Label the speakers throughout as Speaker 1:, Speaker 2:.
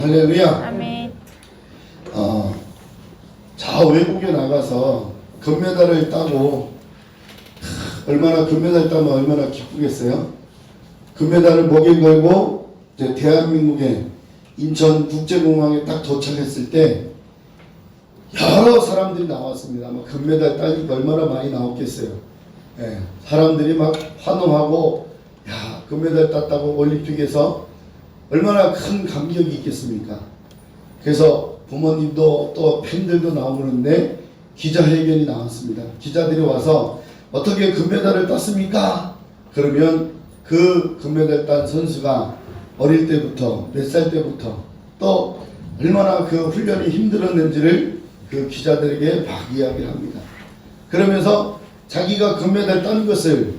Speaker 1: 할렐루야.
Speaker 2: 아멘.
Speaker 1: 자 외국에 나가서 금메달을 따고 얼마나 금메달 따면 얼마나 기쁘겠어요. 금메달을 목에 걸고 이제 대한민국의 인천 국제공항에 딱 도착했을 때 여러 사람들이 나왔습니다. 아마 금메달 따니까 얼마나 많이 나왔겠어요. 예, 사람들이 막 환호하고 야 금메달 땄다고 올림픽에서 얼마나 큰 감격이 있겠습니까? 그래서 부모님도 또 팬들도 나오는데 기자회견이 나왔습니다. 기자들이 와서 어떻게 금메달을 땄습니까? 그러면 그 금메달 딴 선수가 어릴 때부터 몇 살 때부터 또 얼마나 그 훈련이 힘들었는지를 그 기자들에게 막 이야기를 합니다. 그러면서 자기가 금메달 딴 것을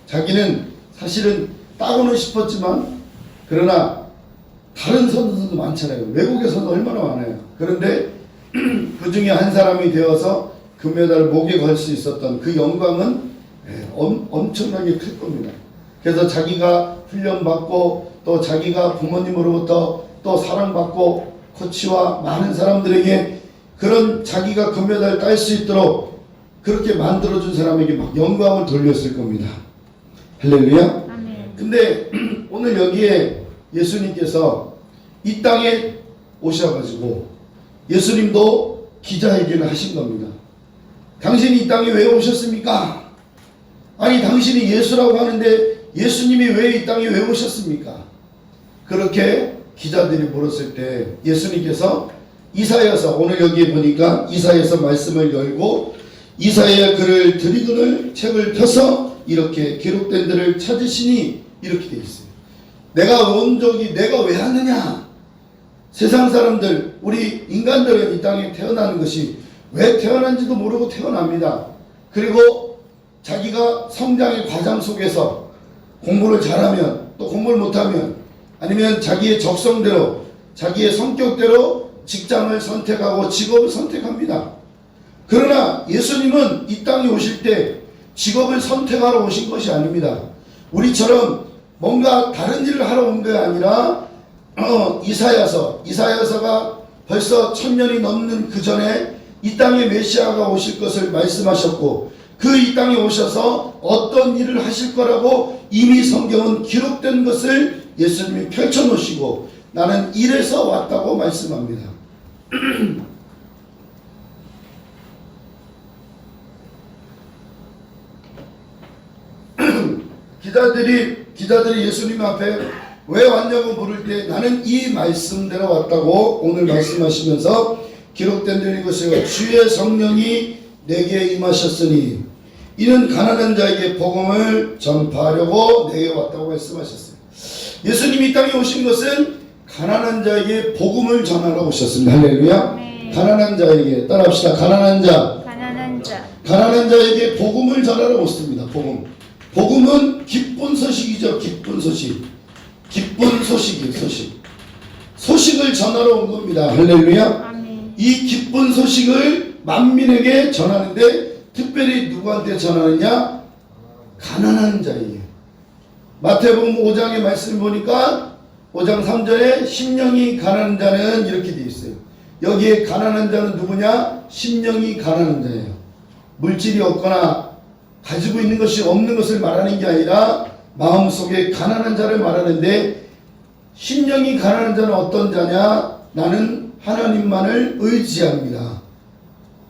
Speaker 1: 자기는 사실은 따고는 싶었지만 그러나 다른 선수도 많잖아요. 외국에서는 얼마나 많아요. 그런데 그 중에 한 사람이 되어서 금메달을 목에 걸 수 있었던 그 영광은 엄청나게 클 겁니다. 그래서 자기가 훈련받고 또 자기가 부모님으로부터 또 사랑받고 코치와 많은 사람들에게 그런 자기가 금메달 딸 수 있도록 그렇게 만들어준 사람에게 막 영광을 돌렸을 겁니다. 할렐루야.
Speaker 2: 아멘.
Speaker 1: 근데 오늘 여기에 예수님께서 이 땅에 오셔가지고 예수님도 기자회견을 하신 겁니다. 당신이 이 땅에 왜 오셨습니까? 아니 당신이 예수라고 하는데 예수님이 왜 이 땅에 왜 오셨습니까? 그렇게 기자들이 물었을 때 예수님께서 이사야서 오늘 여기에 보니까 이사야서 말씀을 열고 이사야 글을 드리거늘 책을 펴서 이렇게 기록된 들을 찾으시니 이렇게 되어 있어요. 내가 온 적이 내가 왜 하느냐? 세상 사람들 우리 인간들은 이 땅에 태어나는 것이 왜 태어난지도 모르고 태어납니다. 그리고 자기가 성장의 과정 속에서 공부를 잘하면 또 공부를 못하면 아니면 자기의 적성대로 자기의 성격대로 직장을 선택하고 직업을 선택합니다. 그러나 예수님은 이 땅에 오실 때 직업을 선택하러 오신 것이 아닙니다. 우리처럼 뭔가 다른 일을 하러 온 게 아니라 이사야서가 벌써 1000년이 넘는 그 전에 이 땅에 메시아가 오실 것을 말씀하셨고 그 이 땅에 오셔서 어떤 일을 하실 거라고 이미 성경은 기록된 것을 예수님이 펼쳐놓으시고 나는 이래서 왔다고 말씀합니다. 기자들이 예수님 앞에 왜 왔냐고 물을 때 나는 이 말씀대로 왔다고 오늘 말씀하시면서 기록된 대로 이것이요 주의 성령이 내게 임하셨으니 이는 가난한 자에게 복음을 전파하려고 내게 왔다고 말씀하셨어요. 예수님이 이 땅에 오신 것은 가난한 자에게 복음을 전하러 오셨습니다. 할렐루야.
Speaker 2: 네.
Speaker 1: 가난한 자에게 따라합시다. 가난한 자. 가난한 자에게 복음을 전하러 오셨습니다. 복음은 기쁜 소식이죠. 기쁜 소식. 기쁜 소식이에요. 소식을 전하러 온 겁니다. 할렐루야.
Speaker 2: 아멘.
Speaker 1: 이 기쁜 소식을 만민에게 전하는데 특별히 누구한테 전하느냐? 가난한 자에게. 마태복음 5장의 말씀을 보니까 5장 3절에 심령이 가난한 자는 이렇게 되어 있어요. 여기에 가난한 자는 누구냐? 심령이 가난한 자예요. 물질이 없거나 가지고 있는 것이 없는 것을 말하는 게 아니라 마음속에 가난한 자를 말하는데 심령이 가난한 자는 어떤 자냐? 나는 하나님만을 의지합니다.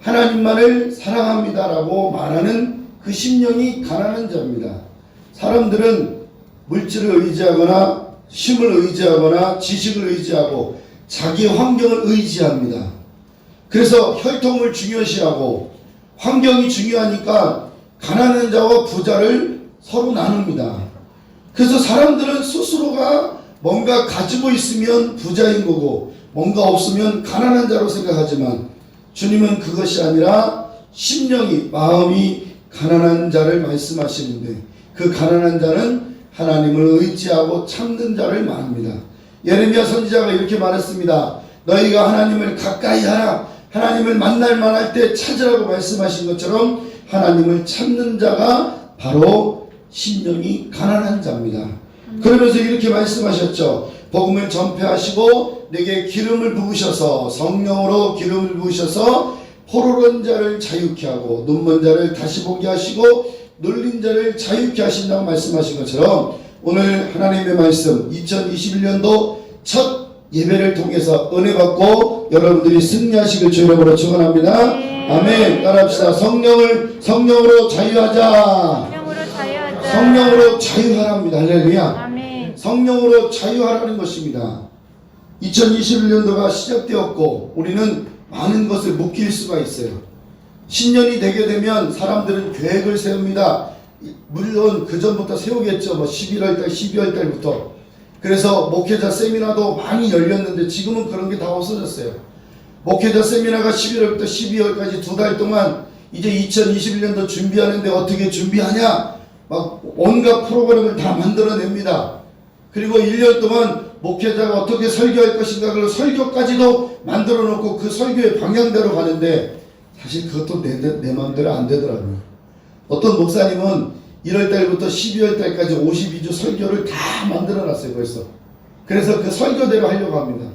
Speaker 1: 하나님만을 사랑합니다 라고 말하는 그 심령이 가난한 자입니다. 사람들은 물질을 의지하거나 힘을 의지하거나 지식을 의지하고 자기 환경을 의지합니다. 그래서 혈통을 중요시하고 환경이 중요하니까 가난한 자와 부자를 서로 나눕니다. 그래서 사람들은 스스로가 뭔가 가지고 있으면 부자인 거고 뭔가 없으면 가난한 자로 생각하지만 주님은 그것이 아니라 심령이 마음이 가난한 자를 말씀하시는데 그 가난한 자는 하나님을 의지하고 참는 자를 말합니다. 예레미야 선지자가 이렇게 말했습니다. 너희가 하나님을 가까이 하라. 하나님을 만날 만할 때 찾으라고 말씀하신 것처럼 하나님을 찾는 자가 바로 심령이 가난한 자입니다. 그러면서 이렇게 말씀하셨죠. 복음을 전폐하시고 내게 기름을 부으셔서 성령으로 기름을 부으셔서 포로된 자를 자유케 하고 눈먼 자를 다시 보게 하시고 눌린 자를 자유케 하신다고 말씀하신 것처럼 오늘 하나님의 말씀 2021년도 첫 예배를 통해서 은혜 받고 여러분들이 승리하시길 주 이름으로 축원합니다. 아멘. 따라합시다. 성령으로 자유하자. 성령으로 자유하랍니다. 할렐루야.
Speaker 2: 아멘.
Speaker 1: 성령으로 자유하라는 것입니다. 2021년도가 시작되었고 우리는 많은 것을 묵힐 수가 있어요. 신년이 되게 되면 사람들은 계획을 세웁니다. 물론 그 전부터 세우겠죠. 뭐 11월달, 12월달부터. 그래서 목회자 세미나도 많이 열렸는데 지금은 그런 게 다 없어졌어요. 목회자 세미나가 11월부터 12월까지 2달 동안 이제 2021년도 준비하는데 어떻게 준비하냐? 막 온갖 프로그램을 다 만들어냅니다. 그리고 1년 동안 목회자가 어떻게 설교할 것인가 그 설교까지도 만들어 놓고 그 설교의 방향대로 가는데 사실 그것도 내 마음대로 안 되더라고요. 어떤 목사님은 1월달부터 12월달까지 52주 설교를 다 만들어 놨어요 벌써. 그래서 그 설교대로 하려고 합니다.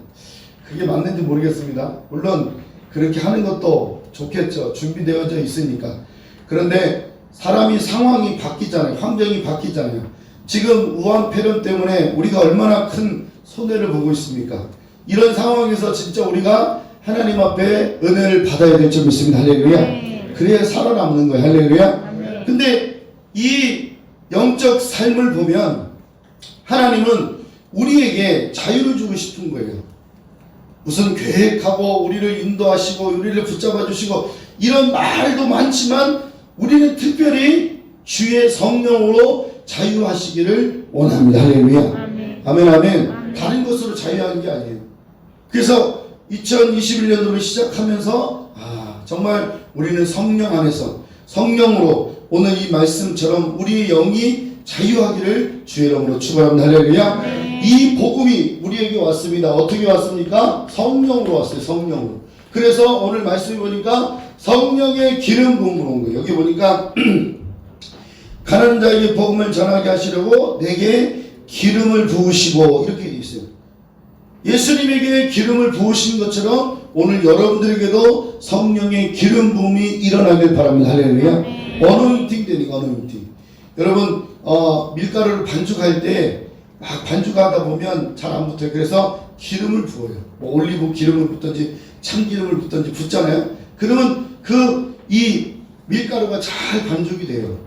Speaker 1: 그게 맞는지 모르겠습니다. 물론 그렇게 하는 것도 좋겠죠. 준비되어져 있으니까. 그런데 사람이 상황이 바뀌잖아요. 환경이 바뀌잖아요. 지금 우한폐렴 때문에 우리가 얼마나 큰 손해를 보고 있습니까? 이런 상황에서 진짜 우리가 하나님 앞에 은혜를 받아야 될 줄 믿습니다. 할렐루야. 그래야 살아남는 거예요. 할렐루야. 근데 이 영적 삶을 보면 하나님은 우리에게 자유를 주고 싶은 거예요. 무슨 계획하고 우리를 인도하시고 우리를 붙잡아 주시고 이런 말도 많지만 우리는 특별히 주의 성령으로 자유하시기를 원합니다. 할렐루야.
Speaker 2: 아멘.
Speaker 1: 아멘, 아멘. 다른 것으로 자유하는 게 아니에요. 그래서 2021년도를 시작하면서 정말 우리는 성령 안에서 성령으로 오늘 이 말씀처럼 우리의 영이 자유하기를 주의 이름으로 축원합니다. 할렐루야.
Speaker 2: 네.
Speaker 1: 이 복음이 우리에게 왔습니다. 어떻게 왔습니까? 성령으로 왔어요. 성령으로. 그래서 오늘 말씀을 보니까 성령의 기름 부음으로 온 거예요. 여기 보니까 가난한 자에게 복음을 전하게 하시려고 내게 기름을 부으시고 이렇게 되어 있어요. 예수님에게 기름을 부으신 것처럼 오늘 여러분들에게도 성령의 기름 부음이 일어나길 바랍니다. 할렐루야. 어노인팅 되니까 어노인팅. 여러분 밀가루를 반죽할 때 막 반죽하다 보면 잘 안 붙어요. 그래서 기름을 부어요. 뭐 올리브 기름을 붓든지 참기름을 붓든지 붓잖아요. 그러면 이 밀가루가 잘 반죽이 돼요.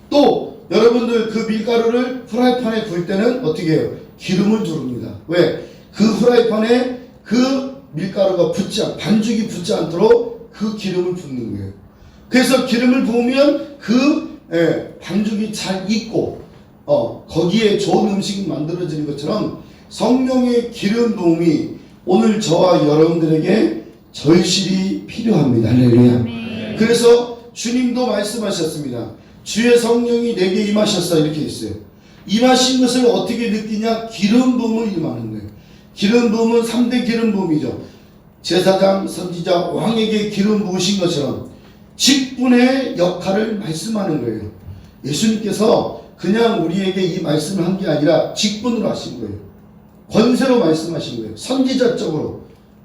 Speaker 1: 또 여러분들 그 밀가루를 프라이팬에 구울 때는 어떻게 해요? 기름을 두릅니다. 왜? 그 프라이팬에 그 밀가루가 반죽이 붙지 않도록 그 기름을 붓는 거예요. 그래서 기름을 부으면 반죽이 잘 익고 거기에 좋은 음식이 만들어지는 것처럼 성령의 기름 부음이 오늘 저와 여러분들에게 절실히 필요합니다. 할렐루야. 그래서 주님도 말씀하셨습니다. 주의 성령이 내게 임하셨어 이렇게 했어요. 임하신 것을 어떻게 느끼냐? 기름 부음을 임하는 거예요. 기름 부음은 3대 기름 부음이죠. 제사장, 선지자, 왕에게 기름 부으신 것처럼 직분의 역할을 말씀하는 거예요. 예수님께서 그냥 우리에게 이 말씀을 한 게 아니라 직분으로 하신 거예요. 권세로 말씀하신 거예요.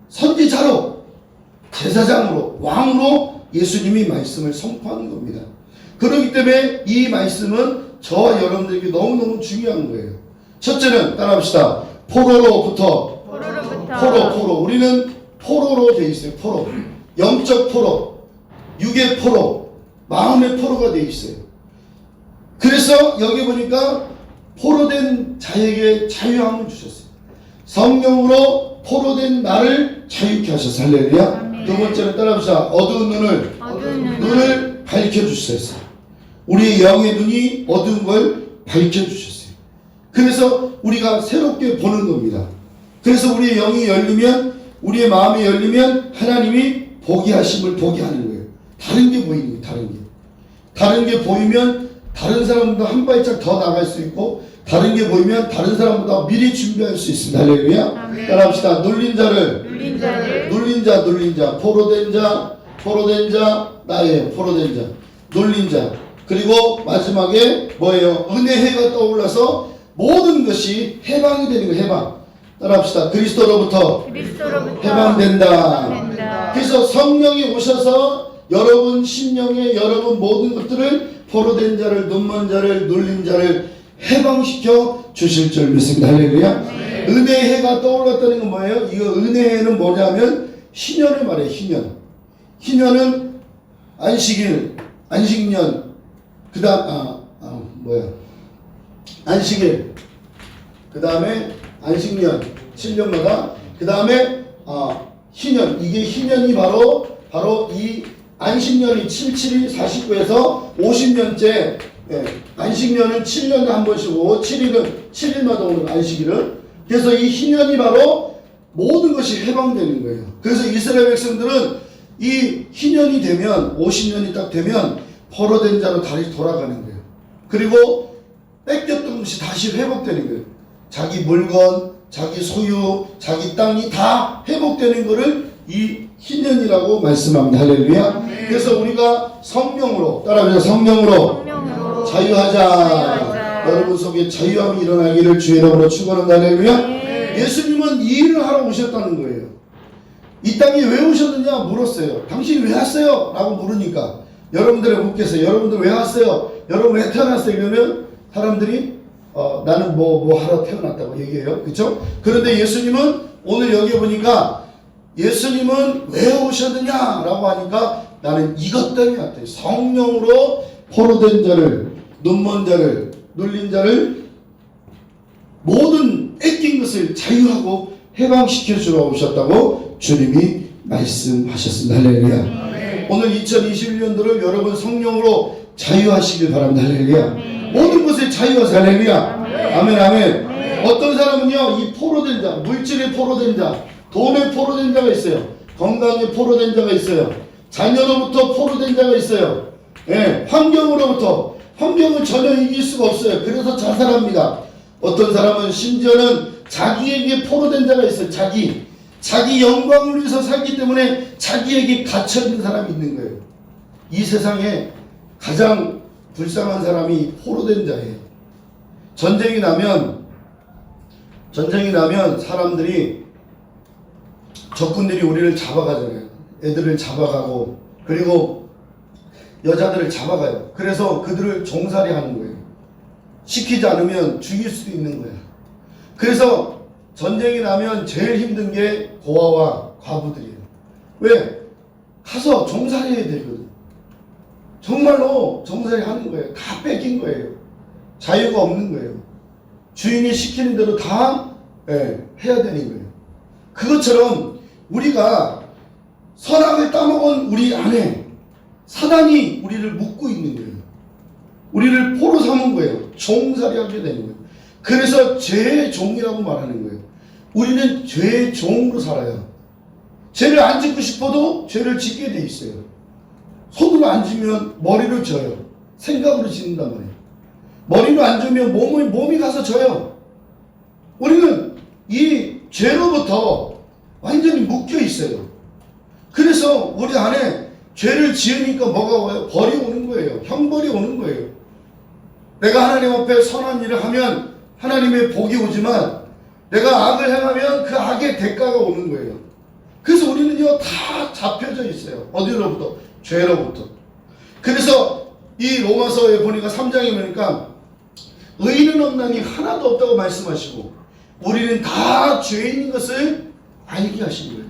Speaker 1: 선지자로, 제사장으로, 왕으로 예수님이 말씀을 선포하는 겁니다. 그렇기 때문에 이 말씀은 저와 여러분들에게 너무너무 중요한 거예요. 첫째는 따라합시다. 포로로부터. 포로. 우리는 포로로 되어 있어요. 포로. 영적 포로, 육의 포로, 마음의 포로가 되어 있어요. 그래서 여기 보니까 포로된 자에게 자유함을 주셨어요. 성령으로 포로된 나를 자유케 하셨어요. 할렐루야. 두 번째는 따라합시다. 어두운 눈을 밝혀주셨어요. 우리의 영의 눈이 어두운 걸 밝혀주셨어요. 그래서 우리가 새롭게 보는 겁니다. 그래서 우리의 영이 열리면, 우리의 마음이 열리면 하나님이 보게 하심을 보게 하는 거예요. 다른 게 보이는 거예요. 다른 게 보이면 다른 사람보다 한 발짝 더 나갈 수 있고, 다른 게 보이면 다른 사람보다 미리 준비할 수 있습니다. 할렐루야. 따라합시다. 눌린 자, 포로된 자, 나예요. 포로된 자, 눌린 자. 그리고 마지막에 뭐예요? 은혜해가 떠올라서 모든 것이 해방이 되는 거예요. 해방. 따라합시다. 그리스도로부터 해방된다. 그래서 성령이 오셔서 여러분 심령에 여러분 모든 것들을 포로된 자를 눈먼 자를 눌린 자를 해방시켜 주실 줄 믿습니다. 할렐루야. 은혜의 해가 떠올랐다는 건 뭐예요? 이거 은혜의 해는 뭐냐면 희년을 말해요. 희년은 안식일, 안식년, 그 다음 안식일, 그 다음에 안식년 7년마다, 그 다음에 희년, 이게 희년이 바로 이 안식년이 77이 49에서 50년째, 안식년은 7년에 한 번씩 오고 7일마다 오는 안식일은. 그래서 이 희년이 바로 모든 것이 해방되는 거예요. 그래서 이스라엘 백성들은 이 희년이 되면 50년이 딱 되면 포로된 자로 다시 돌아가는 거예요. 그리고 뺏겼던 것이 다시 회복되는 거예요. 자기 물건, 자기 소유, 자기 땅이 다 회복되는 것을 이 희년이라고 말씀합니다. 할렐루야. 그래서 우리가 성령으로, 따라하면서 성령으로 자유하자. 여러분 속에 자유함이 일어나기를 주의 이름으로 축원합니다. 할렐루야. 예수님은 이 일을 하러 오셨다는 거예요. 이 땅에 왜 오셨느냐 물었어요. 당신이 왜 왔어요? 라고 물으니까 여러분들이 묻겠어요. 여러분들 왜 왔어요? 여러분 왜 태어났어요? 그러면 사람들이 나는 뭐 하러 태어났다고 얘기해요. 그렇죠? 그런데 예수님은 오늘 여기 보니까 예수님은 왜 오셨느냐라고 하니까 나는 이것 때문에 왔다. 성령으로 포로된 자를, 눈먼 자를, 눌린 자를 모든 뺏긴 것을 자유하고 해방시켜 주러 오셨다고 주님이 말씀하셨습니다. 할렐루야. 오늘 2021년도를 여러분 성령으로 자유하시길 바랍니다. 할렐루야. 모든 것에 자유하세요. 할렐루야. 아멘, 아멘. 어떤 사람은요, 이 포로된 자, 물질에 포로된 자, 돈에 포로된 자가 있어요. 건강에 포로된 자가 있어요. 자녀로부터 포로된 자가 있어요. 환경을 전혀 이길 수가 없어요. 그래서 자살합니다. 어떤 사람은 심지어는 자기에게 포로된 자가 있어요. 자기 영광을 위해서 살기 때문에 자기에게 갇혀있는 사람이 있는 거예요. 이 세상에 가장 불쌍한 사람이 포로된 자예요. 전쟁이 나면 사람들이, 적군들이 우리를 잡아가잖아요. 애들을 잡아가고, 그리고 여자들을 잡아가요. 그래서 그들을 종살이 하는 거예요. 시키지 않으면 죽일 수도 있는 거예요. 그래서 전쟁이 나면 제일 힘든 게 고아와 과부들이에요. 왜? 가서 종살이 해야 되거든. 정말로 종살이 하는 거예요. 다 뺏긴 거예요. 자유가 없는 거예요. 주인이 시키는 대로 다 해야 되는 거예요. 그것처럼 우리가 선악을 따먹은 우리 안에 사단이 우리를 묶고 있는 거예요. 우리를 포로 삼은 거예요. 종살이 하게 되는 거예요. 그래서 죄의 종이라고 말하는 거예요. 우리는 죄의 종으로 살아요. 죄를 안 짓고 싶어도 죄를 짓게 돼 있어요. 손으로 안 지면 머리를 져요. 생각으로 짓는단 말이에요. 머리로 안 지면 몸이 가서 져요. 우리는 이 죄로부터 완전히 묶여 있어요. 그래서 우리 안에 죄를 지으니까 뭐가 와요? 벌이 오는 거예요. 형벌이 오는 거예요. 내가 하나님 앞에 선한 일을 하면 하나님의 복이 오지만 내가 악을 행하면 그 악의 대가가 오는 거예요. 그래서 우리는요 다 잡혀져 있어요. 어디로부터? 죄로부터. 그래서 이 로마서에 보니까 3장에 보니까 의인은 없나니 하나도 없다고 말씀하시고 우리는 다 죄인인 것을 알게 하신 거예요.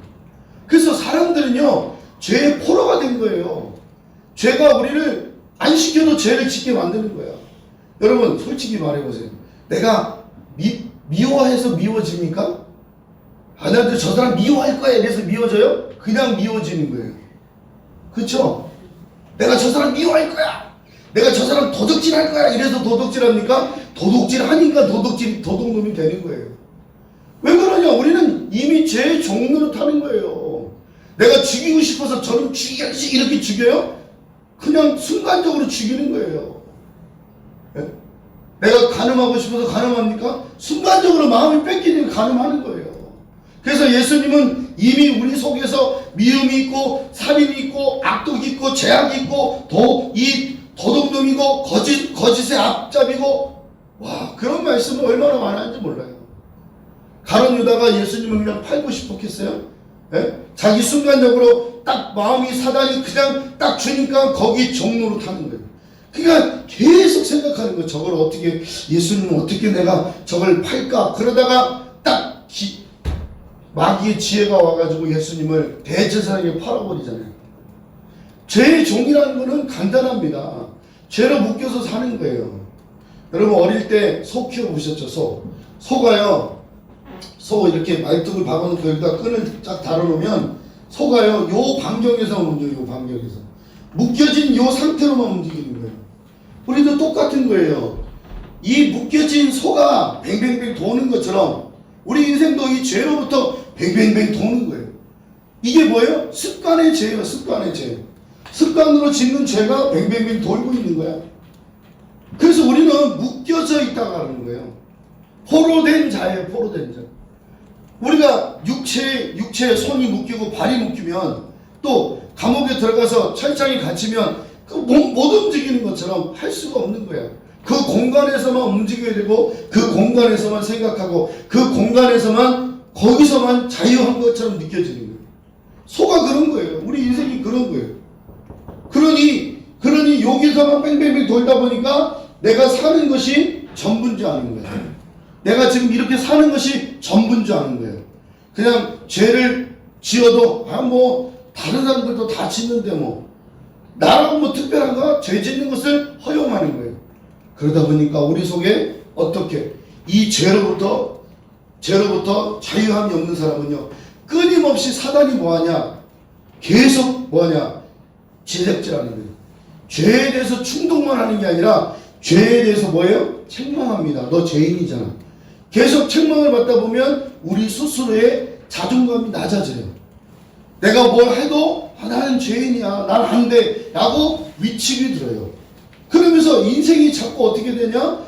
Speaker 1: 그래서 사람들은요 죄의 포로가 된 거예요. 죄가 우리를 안 시켜도 죄를 짓게 만드는 거야. 여러분 솔직히 말해보세요. 내가 미워해서 미워집니까? 나도 저 사람 미워할 거야 이래서 미워져요? 그냥 미워지는 거예요. 그쵸? 내가 저 사람 미워할 거야, 내가 저 사람 도둑질할 거야 이래서 도둑질합니까? 도둑질하니까 도둑놈이 되는 거예요. 왜 그러냐? 우리는 이미 죄의 종로로 타는 거예요. 내가 죽이고 싶어서 저는 죽여야지 이렇게 죽여요? 그냥 순간적으로 죽이는 거예요. 내가 간음하고 싶어서 간음합니까? 순간적으로 마음이 뺏기니까 간음하는 거예요. 그래서 예수님은 이미 우리 속에서 미움이 있고 살인이 있고 악독이 있고 죄악이 있고 도둑놈이고 거짓의 앞잡이고, 와, 그런 말씀은 얼마나 많았는지 몰라요. 가룟 유다가 예수님을 그냥 팔고 싶었겠어요? 예? 자기 순간적으로 딱 마음이 사단이 그냥 딱 주니까 거기 종로로 타는 거예요. 그러니까 계속 생각하는 거예요. 저걸 어떻게, 예수님은 어떻게 내가 저걸 팔까? 그러다가 딱 마귀의 지혜가 와가지고 예수님을 대제사장에게 팔아버리잖아요. 죄의 종이라는 거는 간단합니다. 죄로 묶여서 사는 거예요. 여러분 어릴 때 소 키워보셨죠? 소가요, 소 이렇게 말뚝을 박아놓고 여기다 끈을 쫙 달아놓으면 소가요, 요 반경에서만 움직여요. 요 반경에서 묶여진 요 상태로만 움직이는 거예요. 우리도 똑같은 거예요. 이 묶여진 소가 뱅뱅뱅 도는 것처럼 우리 인생도 이 죄로부터 뱅뱅뱅 도는 거예요. 이게 뭐예요? 습관의 죄예요. 습관의 죄. 습관으로 짓는 죄가 뱅뱅뱅 돌고 있는 거야. 그래서 우리는 묶여져 있다가 하는 거예요. 포로된 자예요. 포로된 자. 우리가 육체에 손이 묶이고 발이 묶이면 또 감옥에 들어가서 철장에 갇히면 못 움직이는 것처럼 할 수가 없는 거야. 그 공간에서만 움직여야 되고 그 공간에서만 생각하고 그 공간에서만 거기서만 자유한 것처럼 느껴지는 거예요. 소가 그런 거예요. 우리 인생이 그런 거예요. 그러니 여기서만 뺑뺑뺑 돌다 보니까 내가 사는 것이 전부인 줄 아는 거예요. 내가 지금 이렇게 사는 것이 전부인 줄 아는 거예요. 그냥 죄를 지어도 다른 사람들도 다 짓는데 나라고 특별한가? 죄 짓는 것을 허용하는 거예요. 그러다 보니까 우리 속에 어떻게 이 죄로부터 자유함이 없는 사람은요, 끊임없이 사단이 뭐하냐? 계속 뭐하냐? 질색질하는 거예요. 죄에 대해서 충동만 하는 게 아니라 죄에 대해서 뭐예요? 책망합니다. 너 죄인이잖아. 계속 책망을 받다 보면 우리 스스로의 자존감이 낮아져요. 내가 뭘 해도 나는 죄인이야, 난 안 돼 라고 위축이 들어요. 그러면서 인생이 자꾸 어떻게 되냐?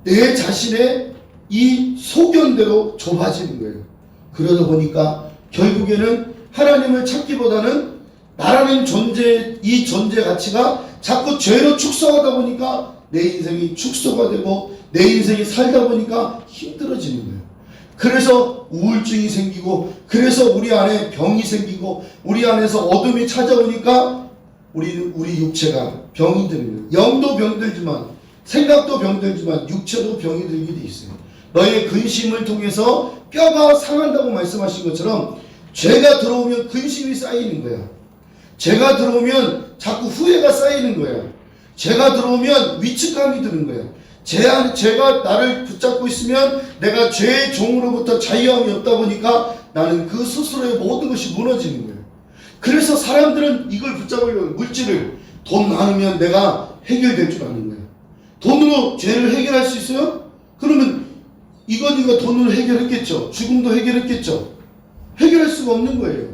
Speaker 1: 내 자신의 이 소견대로 좁아지는 거예요. 그러다 보니까 결국에는 하나님을 찾기보다는 나라는 존재, 이 존재 가치가 자꾸 죄로 축소하다 보니까 내 인생이 축소가 되고 내 인생이 살다 보니까 힘들어지는 거예요. 그래서 우울증이 생기고, 그래서 우리 안에 병이 생기고, 우리 안에서 어둠이 찾아오니까 우리 육체가 병이 드는 거예요. 영도 병들지만, 생각도 병들지만 육체도 병이 들게 돼 있어요. 너의 근심을 통해서 뼈가 상한다고 말씀하신 것처럼 죄가 들어오면 근심이 쌓이는 거야. 죄가 들어오면 자꾸 후회가 쌓이는 거야. 죄가 들어오면 위축감이 드는 거야. 죄가 나를 붙잡고 있으면 내가 죄의 종으로부터 자유함이 없다 보니까 나는 그 스스로의 모든 것이 무너지는 거예요. 그래서 사람들은 이걸 붙잡으려고 물질을, 돈 많으면 내가 해결될 줄 아는 거예요. 돈으로 죄를 해결할 수 있어요? 그러면 이거 돈으로 해결했겠죠. 죽음도 해결했겠죠. 해결할 수가 없는 거예요.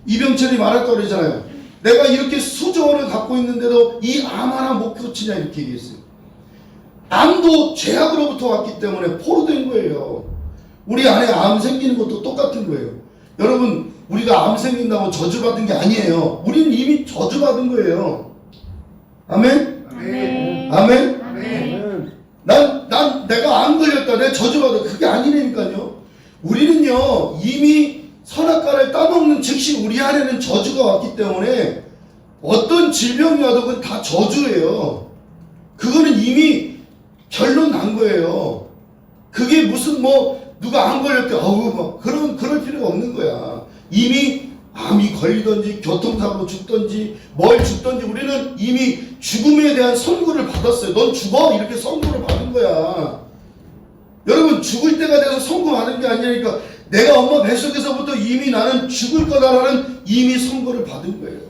Speaker 1: 이병철이 말했다고 그러잖아요. 내가 이렇게 수조 원을 갖고 있는데도 이 암 하나 못 고치냐 이렇게 얘기했어요. 암도 죄악으로부터 왔기 때문에 포로된 거예요. 우리 안에 암 생기는 것도 똑같은 거예요. 여러분, 우리가 암 생긴다고 저주받은 게 아니에요. 우리는 이미 저주받은 거예요. 아멘?
Speaker 2: 아멘.
Speaker 1: 아멘?
Speaker 2: 아멘.
Speaker 1: 난 내가 암 걸렸다, 내가 저주받아. 그게 아니라니까요. 우리는요, 이미 선악과를 따먹는 즉시 우리 안에는 저주가 왔기 때문에 어떤 질병이 와도 그건 다 저주예요. 그거는 이미 결론 난 거예요. 그게 무슨 누가 안 걸렸대, 그럴 필요가 없는 거야. 이미 암이 걸리든지 교통사고로 죽든지 뭘 죽든지 우리는 이미 죽음에 대한 선고를 받았어요. 넌 죽어 이렇게 선고를 받은 거야. 여러분, 죽을 때가 돼서 선고 받은 게 아니니까 내가 엄마 뱃속에서부터 이미 나는 죽을 거다라는 이미 선고를 받은 거예요.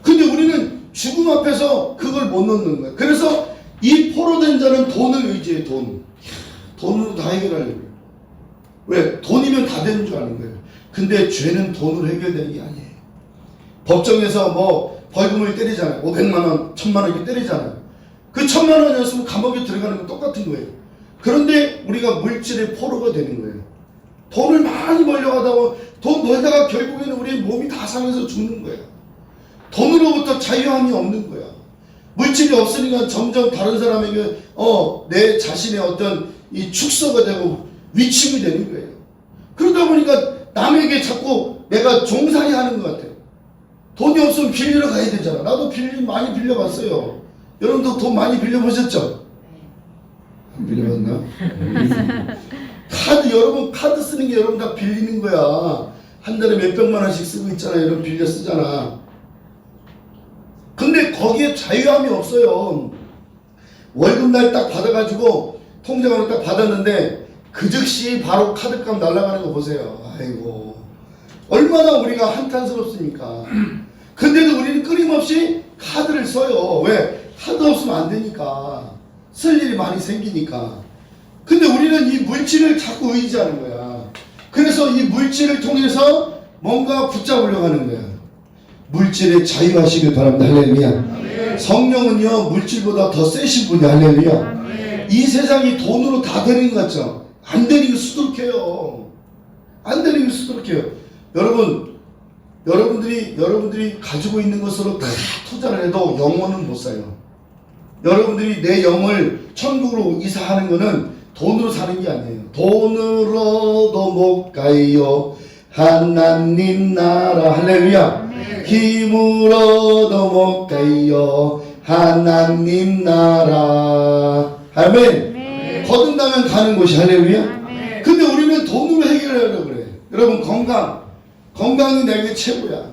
Speaker 1: 근데 우리는 죽음 앞에서 그걸 못 놓는 거예요. 그래서 이 포로된 자는 돈을 의지해. 돈으로 다 해결하려고. 왜? 돈이면 다 되는 줄 아는 거예요. 근데 죄는 돈으로 해결되는 게 아니에요. 법정에서 벌금을 때리잖아요. 500만 원, 1000만 원 이렇게 때리잖아요. 그 1000만 원이었으면 감옥에 들어가는 건 똑같은 거예요. 그런데 우리가 물질의 포로가 되는 거예요. 돈을 많이 벌려가다가 돈 벌다가 결국에는 우리 몸이 다 상해서 죽는 거예요. 돈으로부터 자유함이 없는 거야. 물질이 없으니까 점점 다른 사람에게 내 자신의 어떤 이 축소가 되고 위축이 되는 거예요. 그러다 보니까 남에게 자꾸 내가 종살이 하는 것 같아요. 돈이 없으면 빌리러 가야 되잖아. 나도 많이 빌려봤어요. 여러분도 돈 많이 빌려보셨죠? 안 빌려봤나? 여러분 카드 쓰는 게 여러분 다 빌리는 거야. 한 달에 몇백만 원씩 쓰고 있잖아. 여러분 빌려 쓰잖아. 근데 거기에 자유함이 없어요. 월급날 딱 받아가지고 통장으로 딱 받았는데 그 즉시 바로 카드값 날아가는 거 보세요. 아이고 얼마나 우리가 한탄스럽습니까? 근데도 우리는 끊임없이 카드를 써요. 왜? 카드 없으면 안 되니까. 쓸 일이 많이 생기니까. 근데 우리는 이 물질을 자꾸 의지하는 거야. 그래서 이 물질을 통해서 뭔가 붙잡으려고 하는 거야. 물질에 자유하시길 바랍니다. 할렐루야. 성령은요 물질보다 더 세신 분이 할렐루야. 이 세상이 돈으로 다 되는 것 같죠? 안 되는 게 수두룩해요. 안 되는 게 수두룩해요. 여러분들이 가지고 있는 것으로 다 투자를 해도 영혼은 못 사요. 여러분들이 내 영을 천국으로 이사하는 것은 돈으로 사는 게 아니에요. 돈으로도 못 가요. 하나님 나라 할렐루야. 힘으로도 못 가요. 하나님 나라 아멘. 거듭나면 가는 곳이 할렐루야. 근데 우리는 돈으로 해결하려고 그래. 여러분 건강이 내게 최고야.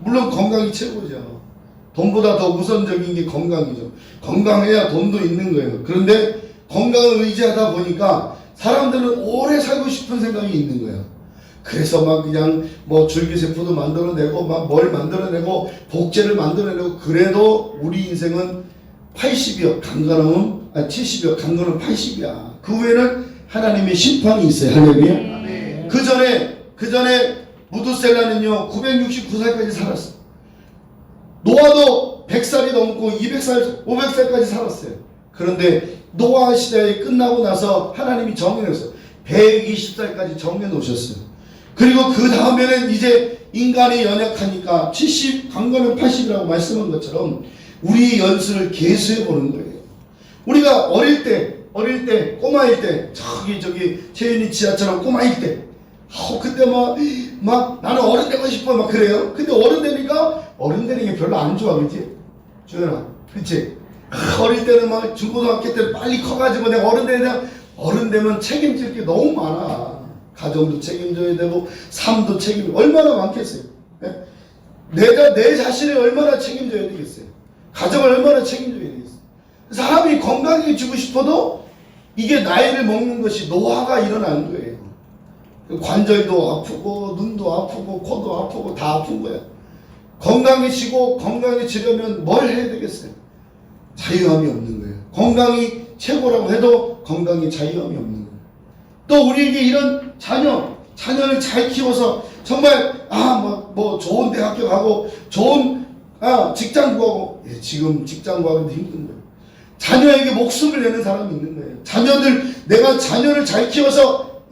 Speaker 1: 물론 건강이 최고죠. 돈보다 더 우선적인 게 건강이죠. 건강해야 돈도 있는 거예요. 그런데 건강을 의지하다 보니까 사람들은 오래 살고 싶은 생각이 있는 거예요. 그래서 막 그냥 뭐 줄기세포도 만들어내고 막 뭘 만들어내고 복제를 만들어내고 그래도 우리 인생은 80이요. 강건하면 70이요. 강건은 80이야. 그 후에는 하나님의 심판이 있어요. 할렐루야. 그 전에 무두셀라는요 969살까지 살았어. 노아도 100살이 넘고 200살, 500살까지 살았어요. 그런데 노아 시대에 끝나고 나서 하나님이 정해놓았어요. 120살까지 정해놓으셨어요. 그리고 그 다음에는 이제 인간이 연약하니까 70, 강건은 80이라고 말씀한 것처럼 우리의 연수를 계수해 보는 거예요. 우리가 어릴 때 꼬마일 때 저기 채윤이 지하처럼 꼬마일 때 그때 막 나는 어른 되고 싶어 막 그래요. 근데 어른 되니까 어른 되는 게 별로 안 좋아. 그치? 주연아 그치? 어릴 때는 막 중고등학교 때 빨리 커가지고 내가 어른 되면 책임질 게 너무 많아. 가정도 책임져야 되고 삶도 얼마나 많겠어요. 내 자신을 얼마나 책임져야 되겠어요. 가정을 얼마나 책임져야 되겠어요. 사람이 건강해지고 싶어도 이게 나이를 먹는 것이 노화가 일어나는 거예요. 관절도 아프고 눈도 아프고 코도 아프고 다 아픈 거야. 건강해지려면 뭘 해야 되겠어요? 자유함이 없는 거예요. 건강이 최고라고 해도 건강에 자유함이 없는 거예요. 또 우리에게 이런 자녀를 잘 키워서 정말 뭐 좋은 대학교 가고 좋은 직장 구하고 지금 직장 구하기도 힘든 거예요. 자녀에게 목숨을 내는 사람이 있는 거예요. 내가 자녀를 잘 키워서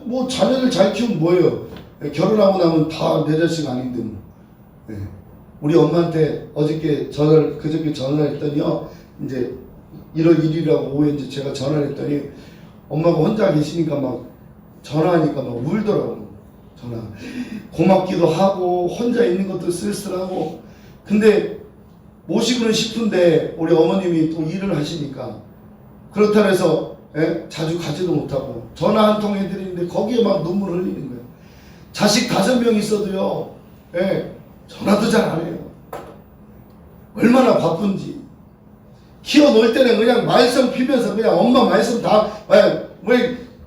Speaker 1: 뭐 자녀를 잘 키우면 뭐예요? 결혼하고 나면 다 내 자식 아닌데 우리 엄마한테 그저께 전화를 했더니요. 이제 1월 1일이라고 오후에 이제 제가 전화를 했더니 엄마가 혼자 계시니까 막 전화하니까 막 울더라고. 고맙기도 하고 혼자 있는 것도 쓸쓸하고 근데 모시고는 싶은데 우리 어머님이 또 일을 하시니까 그렇다 해서 자주 가지도 못하고 전화 한 통 해드리는데 거기에 막 눈물 흘리는 거예요. 자식 5명 있어도요 전화도 잘 안 해요. 얼마나 바쁜지. 키워놓을 때는 그냥 말썽 피면서 그냥 엄마 말씀 다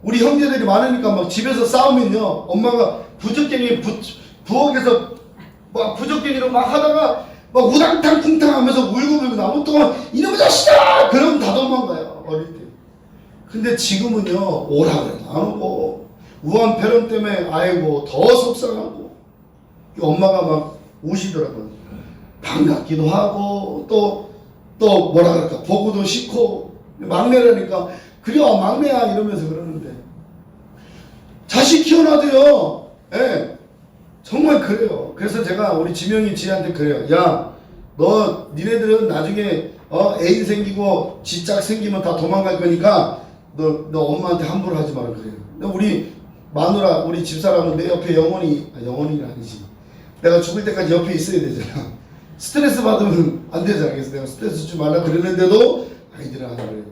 Speaker 1: 우리 형제들이 많으니까 막 집에서 싸우면요 엄마가 부엌에서 막 부적갱이로 막 하다가 막 우당탕 쿵탕 하면서 울고 나무 동안 이놈의 자식아! 그러면 다 도망가요 어릴 때. 근데 지금은요 오라 그래도 안 오고 우한 폐렴 때문에 아이고 더 속상하고 엄마가 막 우시더라고요. 반갑기도 하고 또 뭐라 그럴까 보고도 싫고 막내라니까 그래 막내야 이러면서 그러는데 자식 키워놔도요 정말 그래요. 그래서 제가 우리 지명이 지한테 그래요. 야 너 니네들은 나중에 애인 생기고 지짝 생기면 다 도망갈 거니까 너 엄마한테 함부로 하지 마라 그래요. 우리 마누라 우리 집사람은 내 옆에 영원히 아니지. 내가 죽을 때까지 옆에 있어야 되잖아. 스트레스 받으면 안 되잖아. 그래서 내가 스트레스 주지 말라 그러는데도 아이들은 안 그래요.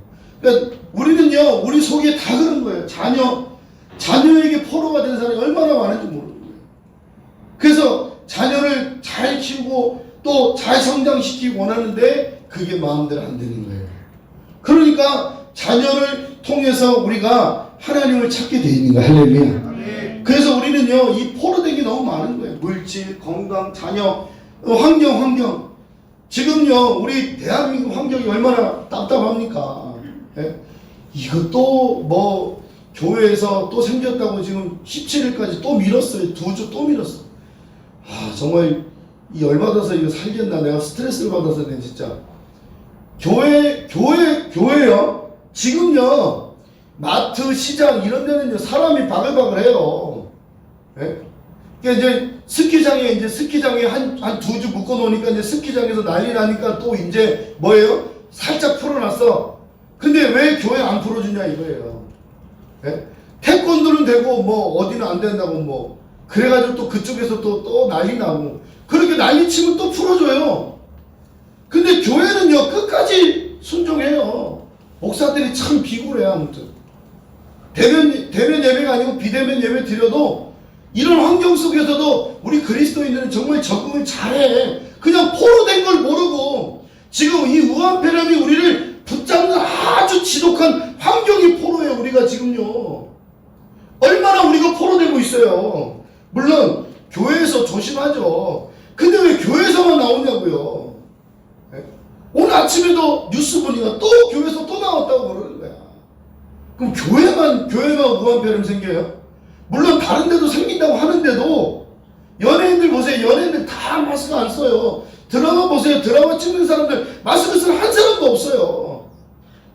Speaker 1: 그러니까 우리는요, 우리 속에 다 그런 거예요. 자녀에게 포로가 된 사람이 얼마나 많은지 모르는 거예요. 그래서 자녀를 잘 키우고 또 잘 성장시키기 원하는데 그게 마음대로 안 되는 거예요. 그러니까 자녀를 통해서 우리가 하나님을 찾게 돼 있는 거예요. 할렐루야. 그래서 우리는요, 이 포로된 게 너무 많은 거예요. 물질, 건강, 자녀, 환경. 지금요, 우리 대한민국 환경이 얼마나 답답합니까? 예? 이것도 뭐 교회에서 또 생겼다고 지금 17일까지 또 밀었어요. 2주 또 밀었어. 아, 정말 이 열받아서 이거 살겠나. 내가 스트레스를 받아서 내 진짜. 교회요. 지금요, 마트, 시장 이런 데는요, 사람이 바글바글해요. 예? 그러니까 이제 스키장에 한 2주 묶어 놓으니까 이제 스키장에서 난리 나니까 또 이제 뭐예요? 살짝 풀어놨어. 근데 왜 교회 안 풀어주냐 이거예요. 예? 태권도는 되고 뭐 어디는 안 된다고 뭐 그래가지고 또 그쪽에서 또 난리 나고 그렇게 난리 치면 또 풀어줘요. 근데 교회는요 끝까지 순종해요. 목사들이 참 비굴해. 아무튼 대면 예배가 아니고 비대면 예배 드려도 이런 환경 속에서도 우리 그리스도인들은 정말 적응을 잘해. 그냥 포로된 걸 모르고 지금 이 우한폐렴이 우리를 붙잡는 아주 지독한 환경이 포로예요. 우리가 지금요. 얼마나 우리가 포로되고 있어요. 물론 교회에서 조심하죠. 근데 왜 교회에서만 나오냐고요. 네? 오늘 아침에도 뉴스 보니까 또 교회에서 또 나왔다고 그러는 거야. 그럼 교회만 우한폐렴 생겨요? 물론 다른 데도 생긴다고 하는데도 연예인들 보세요. 연예인들 다 마스크 안 써요. 드라마 보세요. 드라마 찍는 사람들 마스크 쓰는 한 사람도 없어요.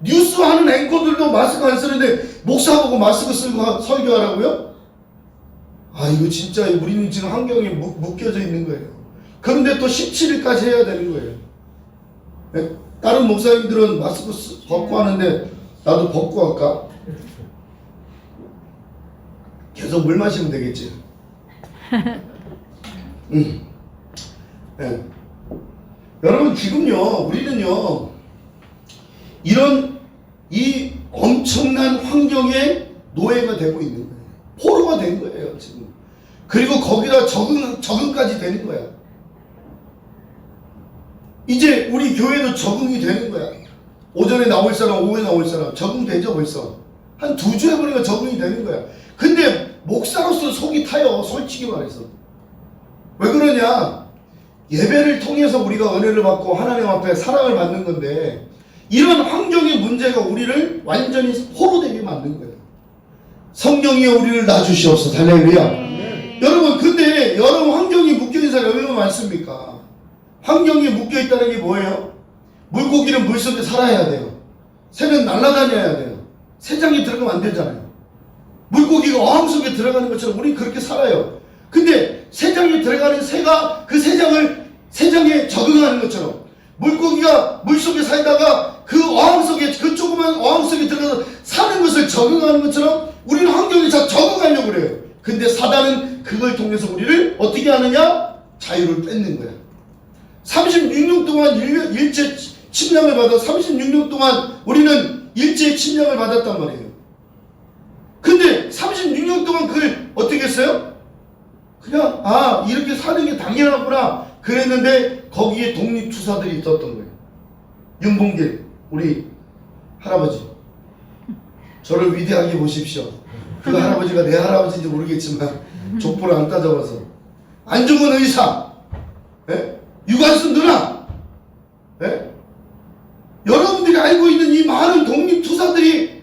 Speaker 1: 뉴스 하는 앵커들도 마스크 안 쓰는데 목사 보고 마스크 쓰고 설교하라고요? 아, 이거 진짜 우리는 지금 환경에 묶여져 있는 거예요. 그런데 또 17일까지 해야 되는 거예요. 네? 다른 목사님들은 마스크 벗고 하는데 나도 벗고 할까? 계속 물 마시면 되겠지. 네. 여러분 지금요 우리는요 이런 이 엄청난 환경에 노예가 되고 있는 거예요. 포로가 된 거예요 지금. 그리고 거기다 적응까지 되는 거야. 이제 우리 교회도 적응이 되는 거야. 오전에 나올 사람 오후에 나올 사람 적응되죠. 벌써 한 2주 해보니까 적응이 되는 거야. 근데 목사로서 속이 타요. 솔직히 말해서. 왜 그러냐? 예배를 통해서 우리가 은혜를 받고 하나님 앞에 사랑을 받는 건데 이런 환경의 문제가 우리를 완전히 포로되게 만든 거예요. 성령이 우리를 놔주시옵소서. 할렐루야. 여러분 근데 여러분 환경이 묶여있는 사람이 얼마나 많습니까? 환경에 묶여있다는 게 뭐예요? 물고기는 물속에 살아야 돼요. 새는 날아다녀야 돼요. 새장에 들어가면 안 되잖아요. 물고기가 어항 속에 들어가는 것처럼 우리는 그렇게 살아요. 근데 새장에 들어가는 새가 그 새장에 적응하는 것처럼 물고기가 물속에 살다가 그 조그만 어항 속에 들어가서 사는 것을 적응하는 것처럼 우리는 환경에 다 적응하려고 그래요. 근데 사단은 그걸 통해서 우리를 어떻게 하느냐? 자유를 뺏는 거야. 36년 동안 일제 침략을 받아 36년 동안 우리는 일제 침략을 받았단 말이에요. 근데 36년 동안 그걸 어떻게 했어요? 그냥 이렇게 사는 게 당연하구나 그랬는데 거기에 독립투사들이 있었던 거예요. 윤봉길 우리 할아버지 저를 위대하게 보십시오. 그 할아버지가 내 할아버지인지 모르겠지만 족보를 안 따져봐서 안중근 의사, 유관순 누나, 여러분들이 알고 있는 이 많은 독립투사들이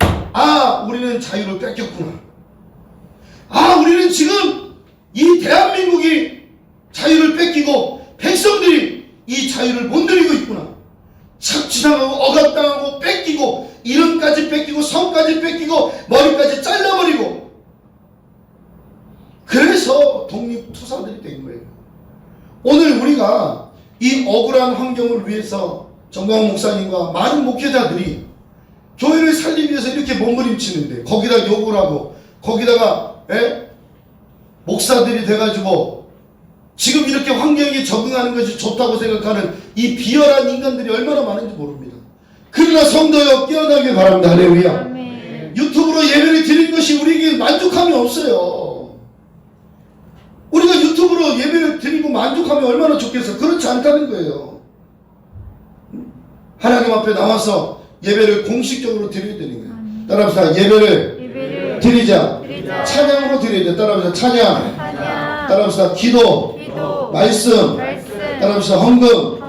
Speaker 1: 우리는 자유를 뺏겼구나. 우리는 지금 이 대한민국이 자유를 뺏기고 백성들이 이 자유를 못 누리고 있구나. 착취당하고 억압당하고 뺏기고 이름까지 뺏기고 성까지 뺏기고 머리까지 잘라버리고 그래서 독립투사들이 된 거예요. 오늘 우리가 이 억울한 환경을 위해서 정광훈 목사님과 많은 목회자들이 교회를 살리기 위해서 이렇게 몸부림치는데 거기다 욕을 하고 거기다가 목사들이 돼가지고 지금 이렇게 환경에 적응하는 것이 좋다고 생각하는 이 비열한 인간들이 얼마나 많은지 모릅니다. 그러나 성도여 깨어나길 바랍니다. 할렐루야.
Speaker 2: 아멘.
Speaker 1: 유튜브로 예배를 드리는 것이 우리에게 만족함이 없어요. 우리가 유튜브로 예배를 드리고 만족하면 얼마나 좋겠어. 그렇지 않다는 거예요. 하나님 앞에 나와서 예배를 공식적으로 드려야 되는 거예요. 따라합시다. 예배를 드리자. 찬양으로 드려야 돼. 따라합시다. 찬양. 따라합시다. 기도. 말씀. 따라합시다. 헌금.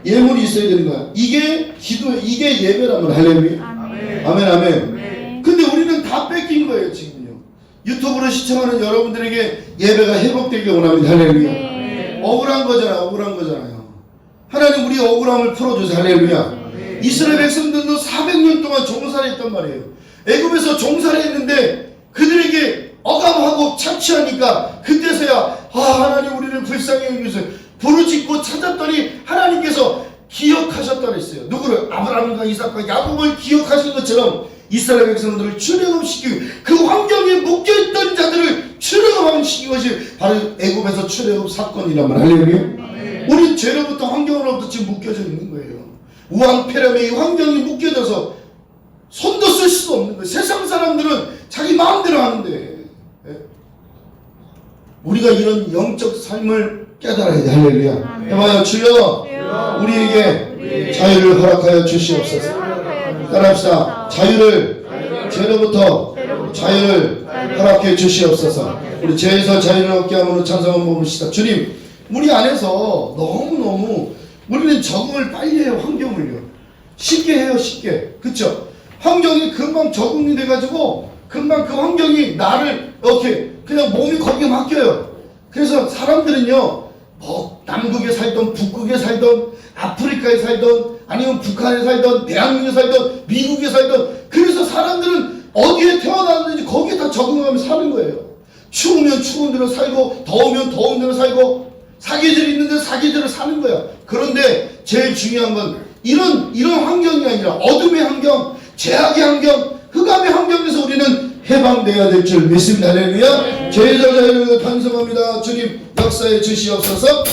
Speaker 1: 예물이 있어야 되는 거야. 이게 기도, 이게 예배라면. 할렐루야. 아멘, 아멘. 근데 우리는 다 뺏긴 거예요, 지금요. 유튜브로 시청하는 여러분들에게 예배가 회복되길 원합니다. 할렐루야. 억울한 거잖아, 억울한 거잖아요. 하나님 우리 억울함을 풀어주세요. 할렐루야. 이스라엘 백성들도 400년 동안 종살이 했단 말이에요. 애굽에서 종살이 했는데 그들에게 억압하고 착취하니까 그때서야 하나님 우리를 불쌍히 여기세요. 부르짖고 찾았더니 하나님께서 기억하셨다 그랬어요. 누구를? 아브라함과 이삭과 야곱을 기억하신 것처럼 이스라엘 백성들을 출애굽시키고 그 환경에 묶여있던 자들을 출애굽시킨 것이 바로 애굽에서 출애굽 사건이란 말. 할렐루야. 우리 죄로부터 환경으로부터 지금 묶여져 있는 거예요. 우왕폐렴의 이 환경이 묶여져서 손도 쓸 수도 없는 거예요. 세상 사람들은 자기 마음대로 하는데 우리가 이런 영적 삶을 깨달아야 돼. 할렐루야. 해봐요. 주여 우리에게 자유를 허락하여 주시옵소서. 따라합시다. 자유를 죄로부터 자유를 허락해 주시옵소서. 우리 죄에서 자유를 얻게 하므로 찬송 한번 부릅시다. 주님, 우리 안에서 너무너무 우리는 적응을 빨리 해요. 환경을요. 쉽게 해요. 쉽게. 그쵸? 환경이 금방 적응이 돼가지고 금방 그 환경이 나를 이렇게 그냥 몸이 거기에 맡겨요. 그래서 사람들은요, 뭐 남극에 살던 북극에 살던 아프리카에 살던 아니면 북한에 살던 대한민국에 살던 미국에 살던, 그래서 사람들은 어디에 태어났는지 거기에 다 적응하면서 사는 거예요. 추우면 추운 데로 살고 더우면 더운 데로 살고 사계절이 있는데 사계절을 사는 거야. 그런데 제일 중요한 건 이런 환경이 아니라 어둠의 환경, 죄악의 환경, 흑암의 환경에서 우리는 해방되어야 될 줄 믿습니다. 할렐루야. 죄에서 자유를 반성합니다. 주님 역사에 주시옵소서.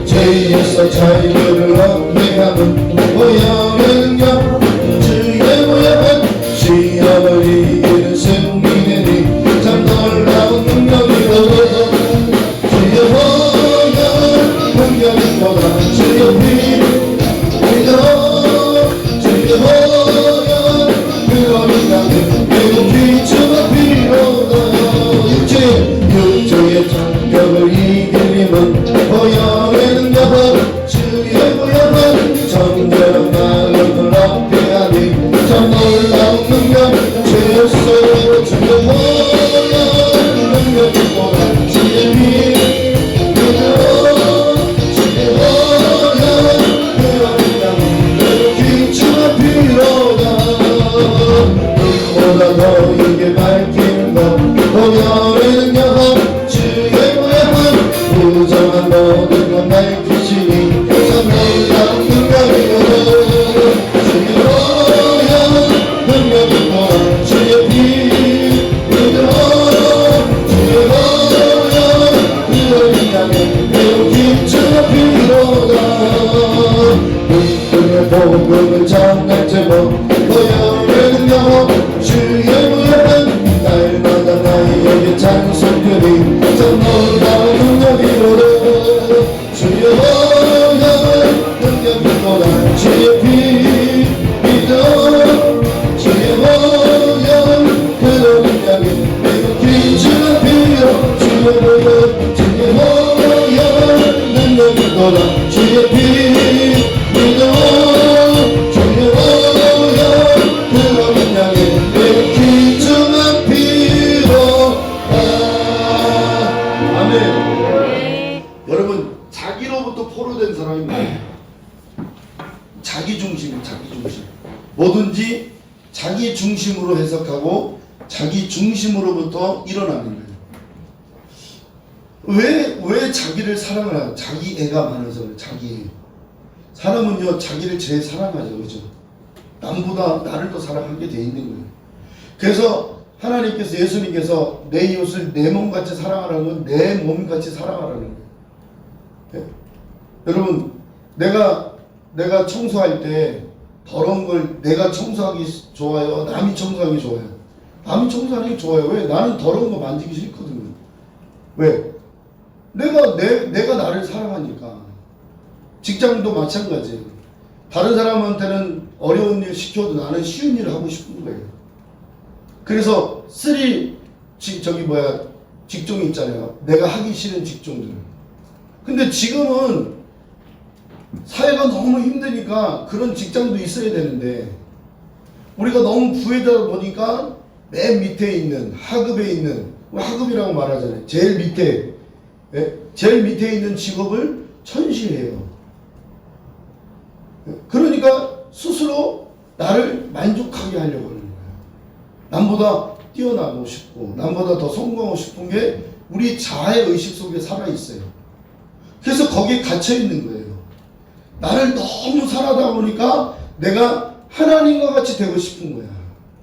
Speaker 1: 죄에서 자유를 얻게 하는 모양은요, 주의 모양은 시험을 이기는 승리되니 참 놀라운 능력이로서 주의 모양은 능력이로다. 주의 믿어 주의 모양은 그러니 나는 매우 귀중한 피로다. 육체의 장벽을 이길 힘은 모양에는 여호 주의 모양은 정결한 마음을 얻게 하니 참 놀라운 능력. 죄였어요 주의 모양 능력이보다 주의 믿어 주의 모양 그러니 나는 매우 귀중한 피로다. 눈보다 너에게 밝히는 것 모양에는 여호 주의 모양은 부정한 모든 것 밝히시니 참 놀라운 능력이로다. 주의 모양은 능력이로다. 주의 믿어 주의 모양은 그러니 나는 매우 귀중한 피로다. 눈뜨의 복음을 전할 제목 모양에는 여호 주의 모양은 날마다 나에게 찬송드리 참 놀라운 능력이로다. 주의 모양은 능력이로다. 주의 믿어 주의 모양은 그러니 나는 매우 귀중한 피로 주의 모양 주의 모양은 능력이로다. 주의 믿어 주의 모양 그러니 나는 매우 귀중한 피로다. 아멘. 여러분, 자기로부터 포로된 사람이 많아요. 자기 중심. 뭐든지 자기 중심으로 해석하고 자기 중심으로부터 일어나는 거예요. 왜 자기를 사랑을 하냐? 자기 애가 많아서 그래. 사람은요 자기를 제일 사랑하죠. 그죠? 남보다 나를 더 사랑하게 돼 있는 거예요. 그래서 하나님께서, 예수님께서 내 이웃을 내 몸같이 사랑하라는 건 내 몸같이 사랑하라는 거예요. 네? 여러분, 내가 청소할 때 더러운 걸 내가 청소하기 좋아요? 남이 청소하기 좋아요? 남이 청소하는 게 좋아요. 왜? 나는 더러운 거 만지기 싫거든요. 왜? 내가 나를 사랑하니까. 직장도 마찬가지예요. 다른 사람한테는 어려운 일 시켜도 나는 쉬운 일을 하고 싶은 거예요. 그래서 직종이 있잖아요. 내가 하기 싫은 직종들. 근데 지금은 사회가 너무 힘드니까 그런 직장도 있어야 되는데, 우리가 너무 부해다 보니까 맨 밑에 있는, 하급에 있는, 하급이라고 말하잖아요. 제일 밑에 있는 직업을 천시해요. 그러니까 스스로 나를 만족하게 하려고 하는 거예요. 남보다 뛰어나고 싶고 남보다 더 성공하고 싶은 게 우리 자아의 의식 속에 살아있어요. 그래서 거기에 갇혀있는 거예요. 나를 너무 사랑하다 보니까 내가 하나님과 같이 되고 싶은 거야.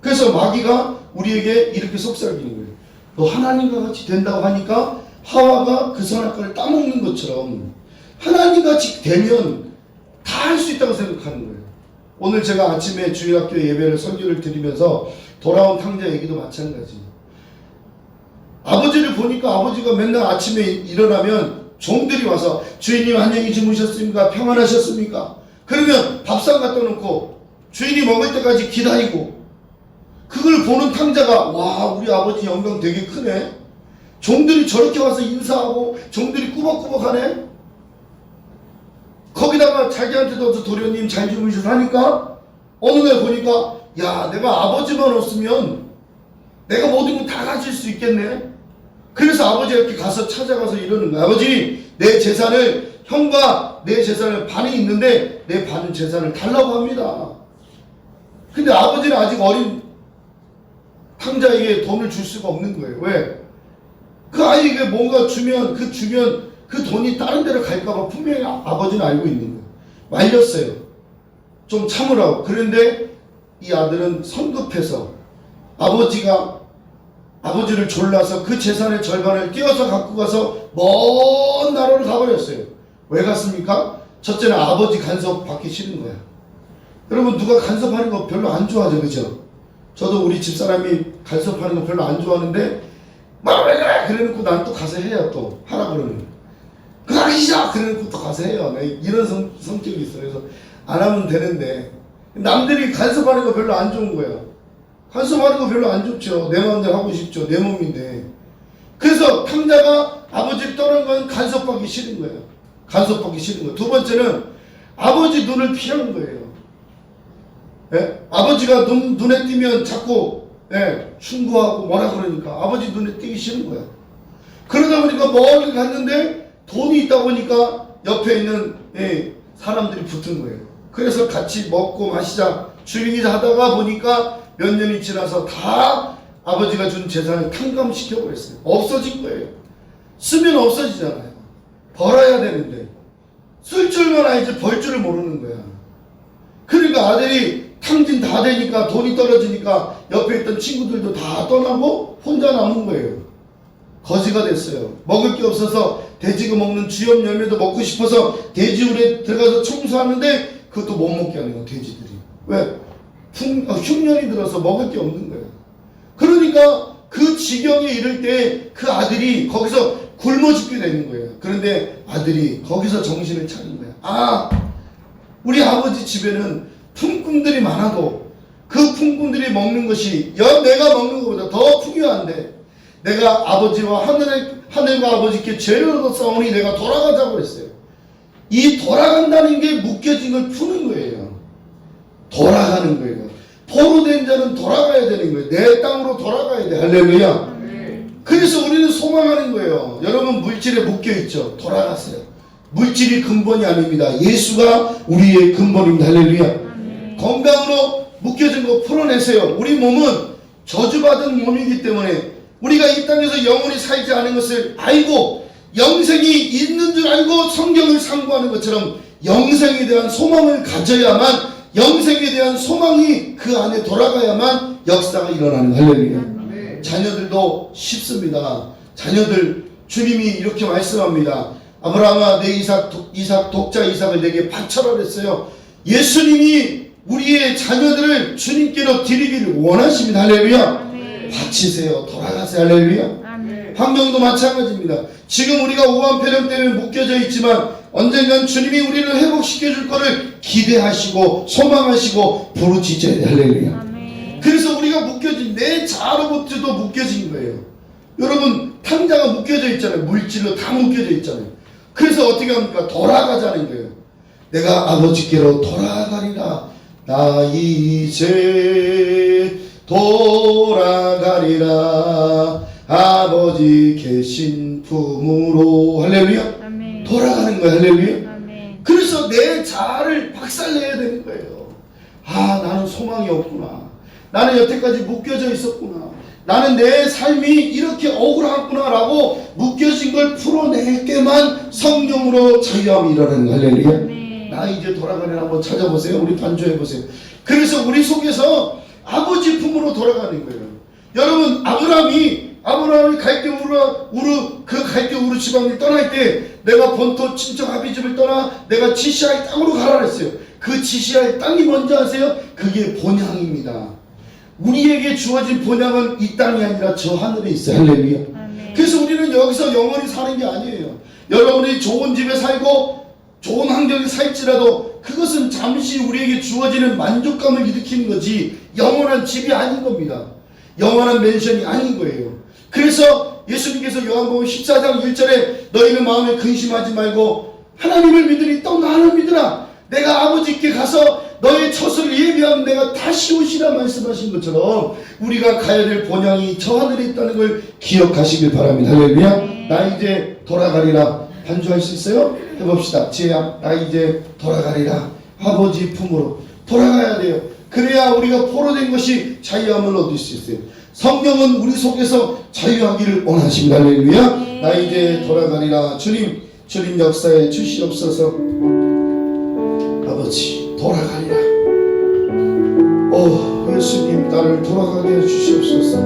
Speaker 1: 그래서 마귀가 우리에게 이렇게 속삭이는 거예요. 너 하나님과 같이 된다고 하니까 하와가 그 선악과를 따먹는 것처럼 하나님과 같이 되면 다 할 수 있다고 생각하는 거예요. 오늘 제가 아침에 주일학교 예배를 설교를 드리면서 돌아온 탕자 얘기도 마찬가지. 아버지를 보니까 아버지가 맨날 아침에 일어나면 종들이 와서 주인님 안녕히 주무셨습니까? 평안하셨습니까? 그러면 밥상 갖다 놓고 주인이 먹을 때까지 기다리고, 그걸 보는 탕자가 와, 우리 아버지 영광 되게 크네. 종들이 저렇게 와서 인사하고 종들이 꾸벅꾸벅하네. 거기다가 자기한테도 도련님 잘 주무셔서 하니까 어느 날 보니까 야, 내가 아버지만 없으면 내가 모든 걸 다 가질 수 있겠네. 그래서 아버지가 이렇게 찾아가서 이러는 거야. 아버지, 내 재산을, 형과 내 재산을 반이 있는데 내 반 재산을 달라고 합니다. 근데 아버지는 아직 어린 탕자에게 돈을 줄 수가 없는 거예요. 왜? 그 아이에게 뭔가 주면 그 돈이 다른 데로 갈까봐 분명히 아버지는 알고 있는 거예요. 말렸어요. 좀 참으라고. 그런데 이 아들은 성급해서 아버지를 졸라서 그 재산의 절반을 띄어서 갖고 가서 먼 나라로 가버렸어요. 왜 갔습니까? 첫째는 아버지 간섭 받기 싫은 거야. 여러분, 누가 간섭하는 거 별로 안 좋아하죠, 그죠? 저도 우리 집사람이 간섭하는 거 별로 안 좋아하는데 막 왜 그래? 그래놓고 난 또 가서 해요. 또 하라 그러면 그거 하기 싫어! 그래놓고 또 가서 해요. 이런 성격이 있어요. 그래서 안 하면 되는데 남들이 간섭하는 거 별로 안 좋은 거예요. 간섭하는 거 별로 안 좋죠. 내 마음대로 하고 싶죠. 내 몸인데. 그래서 탕자가 아버지를 떠난 건 간섭받기 싫은 거예요. 간섭받기 싫은 거예요. 두 번째는 아버지 눈을 피하는 거예요. 예? 아버지가 눈에 띄면 자꾸 충고하고 뭐라 그러니까 아버지 눈에 띄기 싫은 거야. 그러다 보니까 멀리 갔는데 돈이 있다 보니까 옆에 있는 사람들이 붙은 거예요. 그래서 같이 먹고 마시자 주인이 하다가 보니까 몇 년이 지나서 다 아버지가 준 재산을 탕감시켜버렸어요. 없어진 거예요. 쓰면 없어지잖아요. 벌어야 되는데 쓸 줄만 알지 벌 줄을 모르는 거야. 그러니까 아들이 탕진 다 되니까 돈이 떨어지니까 옆에 있던 친구들도 다 떠나고 혼자 남은 거예요. 거지가 됐어요. 먹을 게 없어서 돼지가 먹는 주염 열매도 먹고 싶어서 돼지우리에 들어가서 청소하는데 그것도 못 먹게 하는 거야, 돼지들이. 왜? 흉년이 들어서 먹을 게 없는 거예요. 그러니까 그 지경에 이를 때 그 아들이 거기서 굶어 죽게 되는 거예요. 그런데 아들이 거기서 정신을 차린 거야. 아, 우리 아버지 집에는 품꾼들이 많아도 그 품꾼들이 먹는 것이 내가 먹는 것보다 더 풍요한데 내가 아버지와 하늘과 아버지께 죄를 얻어 싸우니 내가 돌아가자고 했어요. 이 돌아간다는 게 묶여진 걸 푸는 거예요. 돌아가는 거예요. 포로된 자는 돌아가야 되는 거예요. 내 땅으로 돌아가야 돼. 할렐루야. 그래서 우리는 소망하는 거예요. 여러분, 물질에 묶여있죠. 돌아가세요. 물질이 근본이 아닙니다. 예수가 우리의 근본입니다. 할렐루야. 건강으로 묶여진 거 풀어내세요. 우리 몸은 저주받은 몸이기 때문에 우리가 이 땅에서 영원히 살지 않은 것을 알고 영생이 있는 줄 알고 성경을 상고하는 것처럼 영생에 대한 소망을 가져야만, 영생에 대한 소망이 그 안에 돌아가야만 역사가 일어나는 거예요. 할렐루야. 자녀들도 쉽습니다. 자녀들 주님이 이렇게 말씀합니다. 아브라함아 내 독자 이삭을 내게 바쳐라 그랬어요. 예수님이 우리의 자녀들을 주님께로 드리기를 원하십니다. 할렐루야. 바치세요. 돌아가세요. 할렐루야. 환경도 마찬가지입니다. 지금 우리가 우한폐렴 때문에 묶여져 있지만 언젠간 주님이 우리를 회복시켜 줄 거를 기대하시고 소망하시고 부르짖어야 돼. 할렐루야. 그래서 우리가 묶여진, 내 자아로부터도 묶여진 거예요. 여러분 탕자가 묶여져 있잖아요. 물질로 다 묶여져 있잖아요. 그래서 어떻게 합니까? 돌아가자는 거예요. 내가 아버지께로 돌아가리라. 나 이제 돌아가리라. 아버지 계신 품으로. 할렐루야. 아멘. 돌아가는 거야. 할렐루야. 아멘. 그래서 내 자아를 박살내야 되는 거예요. 아, 나는 소망이 없구나. 나는 여태까지 묶여져 있었구나. 나는 내 삶이 이렇게 억울하구나 라고 묶여진 걸 풀어내게만 성령으로 자유함이 일어나는 거야. 할렐루야. 아멘. 나 이제 돌아가는 한번 찾아보세요. 우리 반주해보세요. 그래서 우리 속에서 아버지 품으로 돌아가는 거예요. 여러분 아브라함이 갈대 우르 지방을 떠날 때 내가 본토 친척 아비집을 떠나 내가 지시할 땅으로 가라 그랬어요. 그 지시할 땅이 뭔지 아세요? 그게 본향입니다. 우리에게 주어진 본향은 이 땅이 아니라 저 하늘에 있어요. 할렐루야. 그래서 우리는 여기서 영원히 사는 게 아니에요. 여러분이 좋은 집에 살고 좋은 환경에 살지라도 그것은 잠시 우리에게 주어지는 만족감을 일으키는 거지 영원한 집이 아닌 겁니다. 영원한 맨션이 아닌 거예요. 그래서 예수님께서 요한복음 14장 1절에 너희는 마음에 근심하지 말고 하나님을 믿으니 또 나를 믿으라. 내가 아버지께 가서 너의 처소를 예비하면 내가 다시 오시라 말씀하신 것처럼 우리가 가야 될 본향이 저 하늘에 있다는 걸 기억하시길 바랍니다. 할렐루야. 나 이제 돌아가리라. 반주할 수 있어요? 해봅시다. 나 이제 돌아가리라. 아버지 품으로 돌아가야 돼요. 그래야 우리가 포로된 것이 자유함을 얻을 수 있어요. 성령은 우리 속에서 자유하기를 원하십니다. 할렐루야. 나 이제 돌아가리라. 주님 역사에 주시옵소서. 아버지 돌아가리라. 예수님 나를 돌아가게 해 주시옵소서.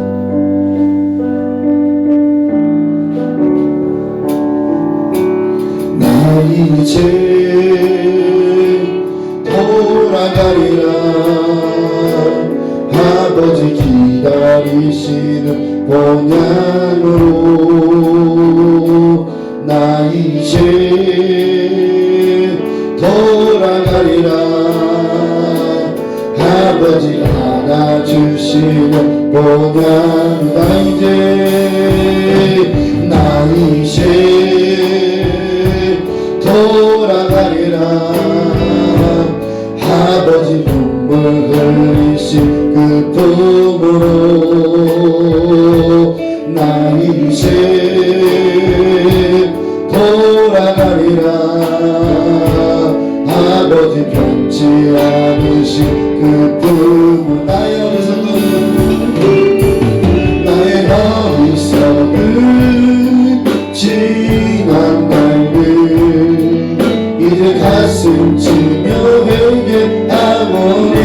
Speaker 1: 나 이제 돌아가리라. 아버지 기다리시는 본향으로 나 이제 돌아가리라. 아버지 안아주시는 본향 나 이제 돌아가리라. 아버지 눈물 흘리신 그 품으로 나 이제 돌아가리라. 아버지 변치 않으신 그 품으로 나의 어리석은 지난 날들 이제 가슴 치며 회개하오니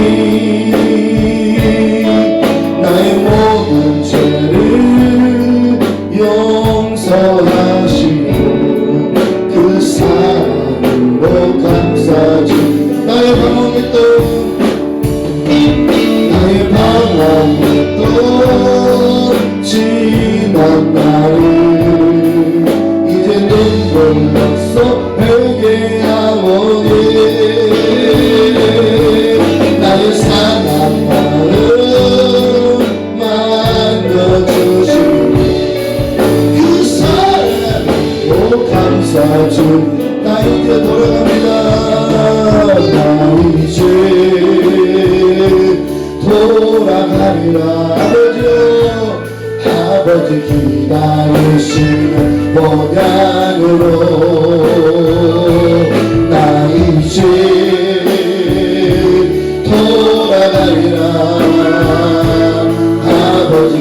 Speaker 1: 나의 모든 죄를 용서하시고 그 사랑으로 감싸주 나의 방황했던 지난 날을 이제 눈물로써 회개하오니 나의 상한 마음 만져주시니 그 사랑으로 감싸주 나 이제 돌아갑니다. 나 이제 돌아가리라. 아버지 기다리시는 본향으로 나 이제 돌아가리라. 아버지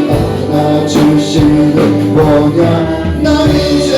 Speaker 1: 안아주시는 본향 나 이제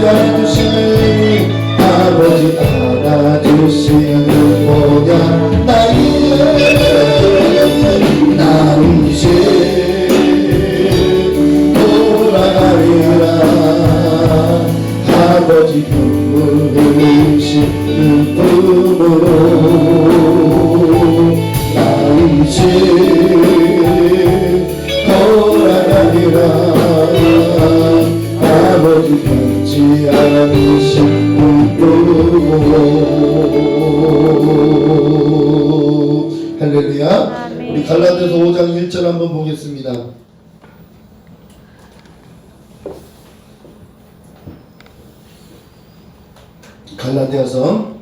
Speaker 1: 알아주시니 아버지 알아주시는 뭐냐 나 이제 돌아가리라 아버지 눈물 흘리시는 품으로 나 이제 돌아가리라 아버지 잊지 않으신 품으로 할렐루야. 우리 갈라디아서 5장 1절 한번 보겠습니다. 갈라디아서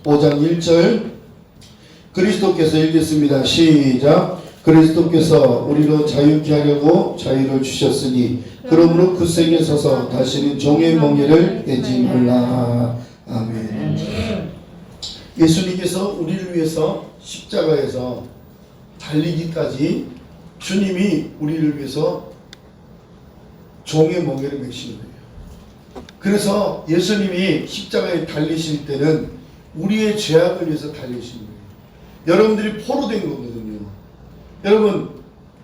Speaker 1: 5장 1절 그리스도께서 읽겠습니다. 시작. 그리스도께서 우리로 자유케 하려고 자유를 주셨으니 그러므로 그 생에 서서 다시는 종의 멍에를 매지 말라. 아멘. 예수님께서 우리를 위해서 십자가에서 달리기까지 주님이 우리를 위해서 종의 멍에를 매시는 거예요. 그래서 예수님이 십자가에 달리실 때는 우리의 죄악을 위해서 달리신 거예요. 여러분들이 포로된 거거든요. 여러분,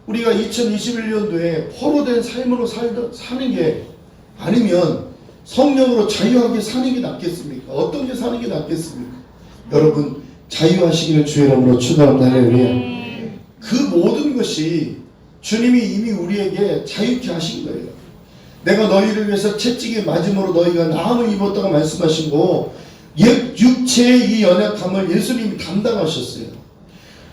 Speaker 1: 우리가 2021년도에 포로된 삶으로 사는 게 아니면 성령으로 자유하게 사는 게 낫겠습니까? 어떤 게 사는 게 낫겠습니까? 여러분, 자유하시기를 주의 이름으로 축원합니다. 할렐루야. 그 모든 것이 주님이 이미 우리에게 자유케 하신 거예요. 내가 너희를 위해서 채찍에 맞음으로 너희가 나음을 입었다고 말씀하시고 육체의 이 연약함을 예수님이 담당하셨어요.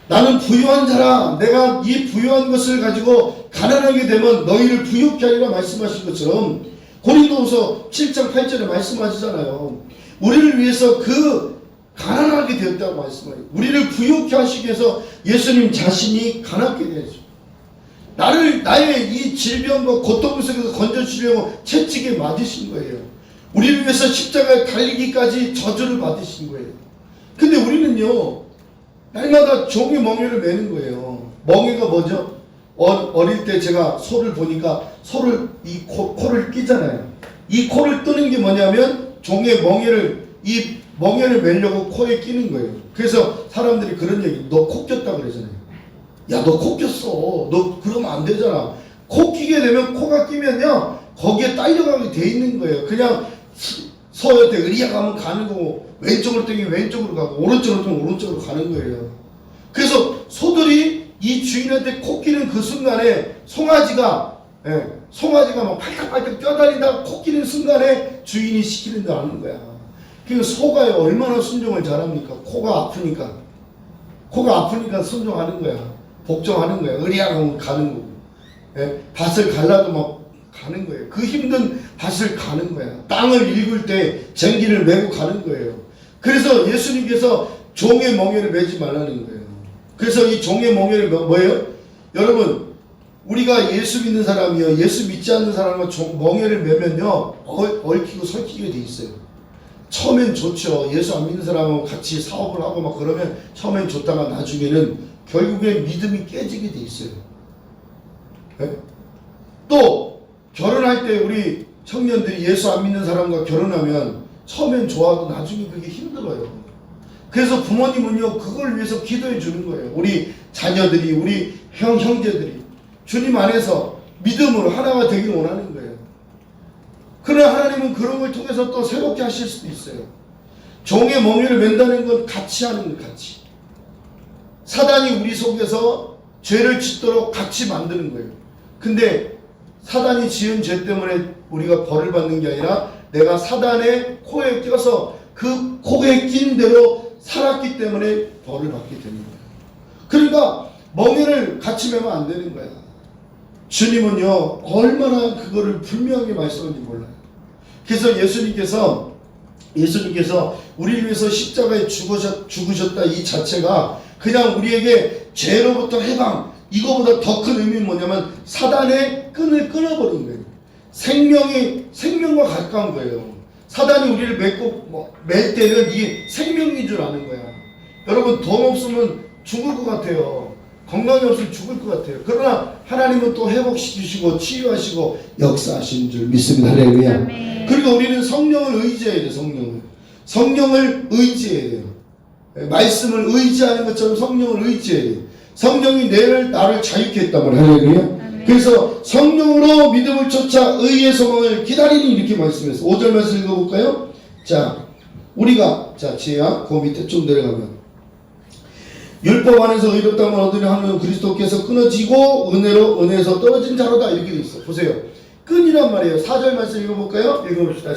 Speaker 1: 나는 부유한 자라. 내가 이 부유한 것을 가지고 가난하게 되면 너희를 부유케 하리라 말씀하신 것처럼 고린도후서 7장 8절에 말씀하시잖아요. 우리를 위해서 그 가난하게 되었다고 말씀해요. 우리를 부유케 하시기 위해서 예수님 자신이 가난하게 되죠. 나의 이 질병과 고통 속에서 건져주려고 채찍에 맞으신 거예요. 우리를 위해서 십자가에 달리기까지 저주를 받으신 거예요. 근데 우리는요, 날마다 종의 멍에를 매는 거예요. 멍에가 뭐죠? 어릴 때 제가 소를 보니까 소를 이 코를 끼잖아요. 이 코를 뜨는 게 뭐냐면 종의 멍에를 이 멍에를 매려고 코에 끼는 거예요. 그래서 사람들이 그런 얘기, 너 코 꼈다 그러잖아요. 야, 너 코 꼈어. 너 그러면 안 되잖아. 코 끼게 되면 코가 끼면요 거기에 딸려가게 돼 있는 거예요. 그냥 서한테 의리야 가면 가는 거고 왼쪽으로 뛰면 왼쪽으로 가고 오른쪽으로 뛰면 오른쪽으로 가는 거예요. 그래서 소들이 이 주인한테 코 끼는 그 순간에 송아지가 막 팔딱팔딱 뛰어다니다가 코 끼는 순간에 주인이 시키는 줄 아는 거야. 그러니까 소가 얼마나 순종을 잘합니까? 코가 아프니까 순종하는 거야. 복종하는 거야. 의리야 가면 가는 거고 밭을 갈라도 막 가는 거예요. 그 힘든 밭을 가는 거야. 땅을 읽을 때 쟁기를 메고 가는 거예요. 그래서 예수님께서 종의 멍에를 매지 말라는 거예요. 그래서 이 종의 멍에를 뭐예요? 여러분, 우리가 예수 믿는 사람이요, 예수 믿지 않는 사람과 멍에를 매면요 얽히고 설키게 돼 있어요. 처음엔 좋죠. 예수 안 믿는 사람하고 같이 사업을 하고 막 그러면 처음엔 좋다가 나중에는 결국에 믿음이 깨지게 돼 있어요. 또 결혼할 때 우리 청년들이 예수 안 믿는 사람과 결혼하면 처음엔 좋아도 나중에 그게 힘들어요. 그래서 부모님은요 그걸 위해서 기도해 주는 거예요. 우리 자녀들이, 우리 형제들이 주님 안에서 믿음으로 하나가 되길 원하는 거예요. 그러나 하나님은 그런 걸 통해서 또 새롭게 하실 수도 있어요. 종의 멍에를 맨다는 건 같이 하는 거, 같이. 사단이 우리 속에서 죄를 짓도록 같이 만드는 거예요. 근데 사단이 지은 죄 때문에 우리가 벌을 받는 게 아니라 내가 사단의 코에 껴서 그 코에 낀 대로 살았기 때문에 벌을 받게 되는 거예요. 그러니까 멍에를 같이 매면 안 되는 거야. 주님은요 얼마나 그거를 분명하게 말씀하는지 몰라요. 그래서 예수님께서 우리를 위해서 십자가에 죽으셨다 이 자체가 그냥 우리에게 죄로부터 해방, 이거보다 더 큰 의미는 뭐냐면 사단의 끈을 끊어버린 거예요. 생명과 가까운 거예요. 사단이 우리를 맬 때는 이게 생명인 줄 아는 거야. 여러분 돈 없으면 죽을 것 같아요. 건강이 없으면 죽을 것 같아요. 그러나 하나님은 또 회복시키시고 치유하시고 역사하시는 줄 믿습니다. 할렐루야. 그리고 우리는 성령을 의지해야 돼요. 성령을 의지해야 돼요. 말씀을 의지하는 것처럼 성령을 의지해야 돼요. 성령이 나를 자유케 했단 말이에요. 할렐루야. 그래서 성령으로 믿음을 쫓아 의의 소망을 기다리니 이렇게 말씀했어요. 5절 말씀 읽어볼까요? 자, 우리가 지혜야 그 밑에 좀 내려가면 율법 안에서 의롭다함을 얻으려 하는 그리스도께서 끊어지고 은혜에서 떨어진 자로다 이렇게 돼 있어. 보세요. 끈이란 말이에요. 4절 말씀 읽어볼까요? 읽어봅시다.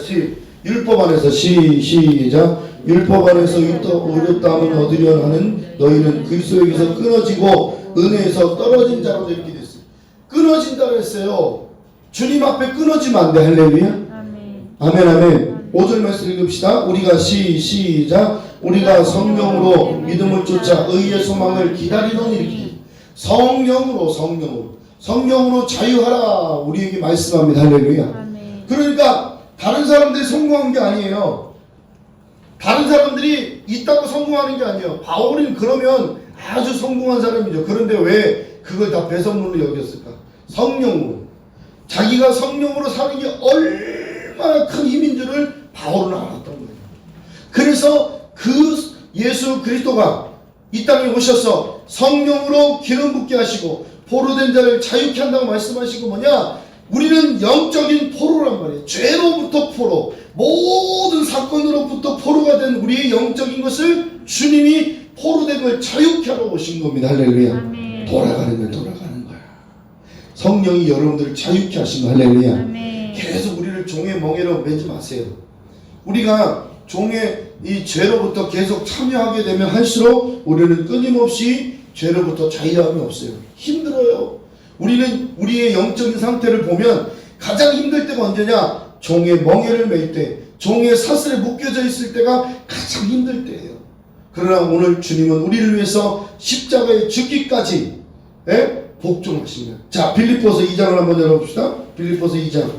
Speaker 1: 율법 안에서 시작. 율법 안에서 의롭다함을 얻으려 하는 너희는 그리스도에게서 끊어지고 은혜에서 떨어진 자로다 이렇게 됐어요. 끊어진다 그랬어요. 주님 앞에 끊어지면 안 돼. 할렐루야. 아멘. 5절 말씀 읽읍시다. 우리가 시작. 우리가 성령으로 믿음을 쫓아 의의 소망을 기다리노니 성령으로 자유하라 우리에게 말씀합니다. 할렐루야. 그러니까 다른 사람들이 성공한 게 아니에요. 다른 사람들이 있다고 성공하는 게 아니에요. 바울은 그러면 아주 성공한 사람이죠. 그런데 왜 그걸 다 배설물로 여겼을까? 성령으로. 자기가 성령으로 사는 게 얼마나 큰 힘인 줄을 바울은 알았던 거예요. 그래서 그 예수 그리스도가 이 땅에 오셔서 성령으로 기름 붓게 하시고 포로된 자를 자유케 한다고 말씀하시고 뭐냐? 우리는 영적인 포로란 말이에요. 죄로부터 포로, 모든 사건으로부터 포로가 된 우리의 영적인 것을 주님이 포로된 걸 자유케 하러 오신 겁니다. 할렐루야. 돌아가는 거야. 성령이 여러분들을 자유케 하신 거. 할렐루야. 계속 우리를 종의 멍에로 매지 마세요. 우리가 종의 이 죄로부터 계속 참여하게 되면 할수록 우리는 끊임없이 죄로부터 자유함이 없어요. 힘들어요. 우리는 우리의 영적인 상태를 보면 가장 힘들 때가 언제냐? 종의 멍에를 맬 때, 종의 사슬에 묶여져 있을 때가 가장 힘들 때예요. 그러나 오늘 주님은 우리를 위해서 십자가에 죽기까지 복종하십니다. 자, 빌립보서 2장을 한번 열어봅시다. 빌립보서 2장.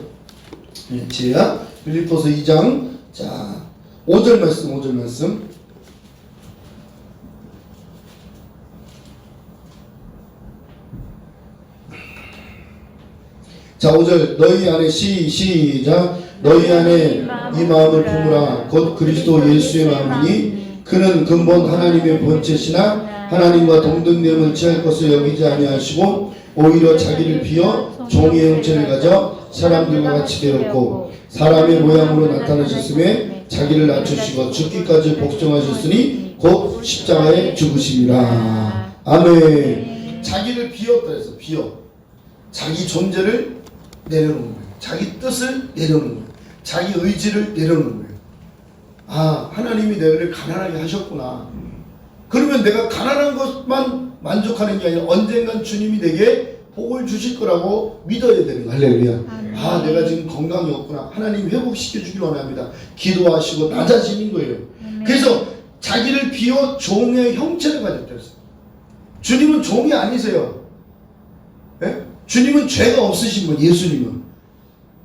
Speaker 1: 지혜야, 빌립보서 2장. 자, 5절 말씀. 자, 5절. 너희 안에 시작. 너희 안에 이 마음을 품으라. 곧 그리스도 예수의 마음이니 그는 근본 하나님의 본체시나 하나님과 동등됨을 취할 것을 여기지 아니하시고 오히려 자기를 비어 종의 형체를 가져 사람들과 같이 되었고 사람의 모양으로 나타나셨음에 자기를 낮추시고 죽기까지 복종하셨으니 곧 십자가에 죽으심이라. 아멘. 자기를 비었다 해서 자기 존재를 내려놓는 거예요. 자기 뜻을 내려놓는 거예요. 자기 의지를 내려놓는 거예요. 아, 하나님이 내를 가난하게 하셨구나. 그러면 내가 가난한 것만 만족하는 게 아니라 언젠간 주님이 내게 복을 주실 거라고 믿어야 되는 거예요. 할렐루야. 아, 내가 지금 건강이 없구나. 하나님 회복시켜 주길 원합니다. 기도하시고 낮아지는 거예요. 그래서 자기를 비워 종의 형체를 가졌다 했어요. 주님은 종이 아니세요. 네? 주님은 죄가 없으신 분. 예수님은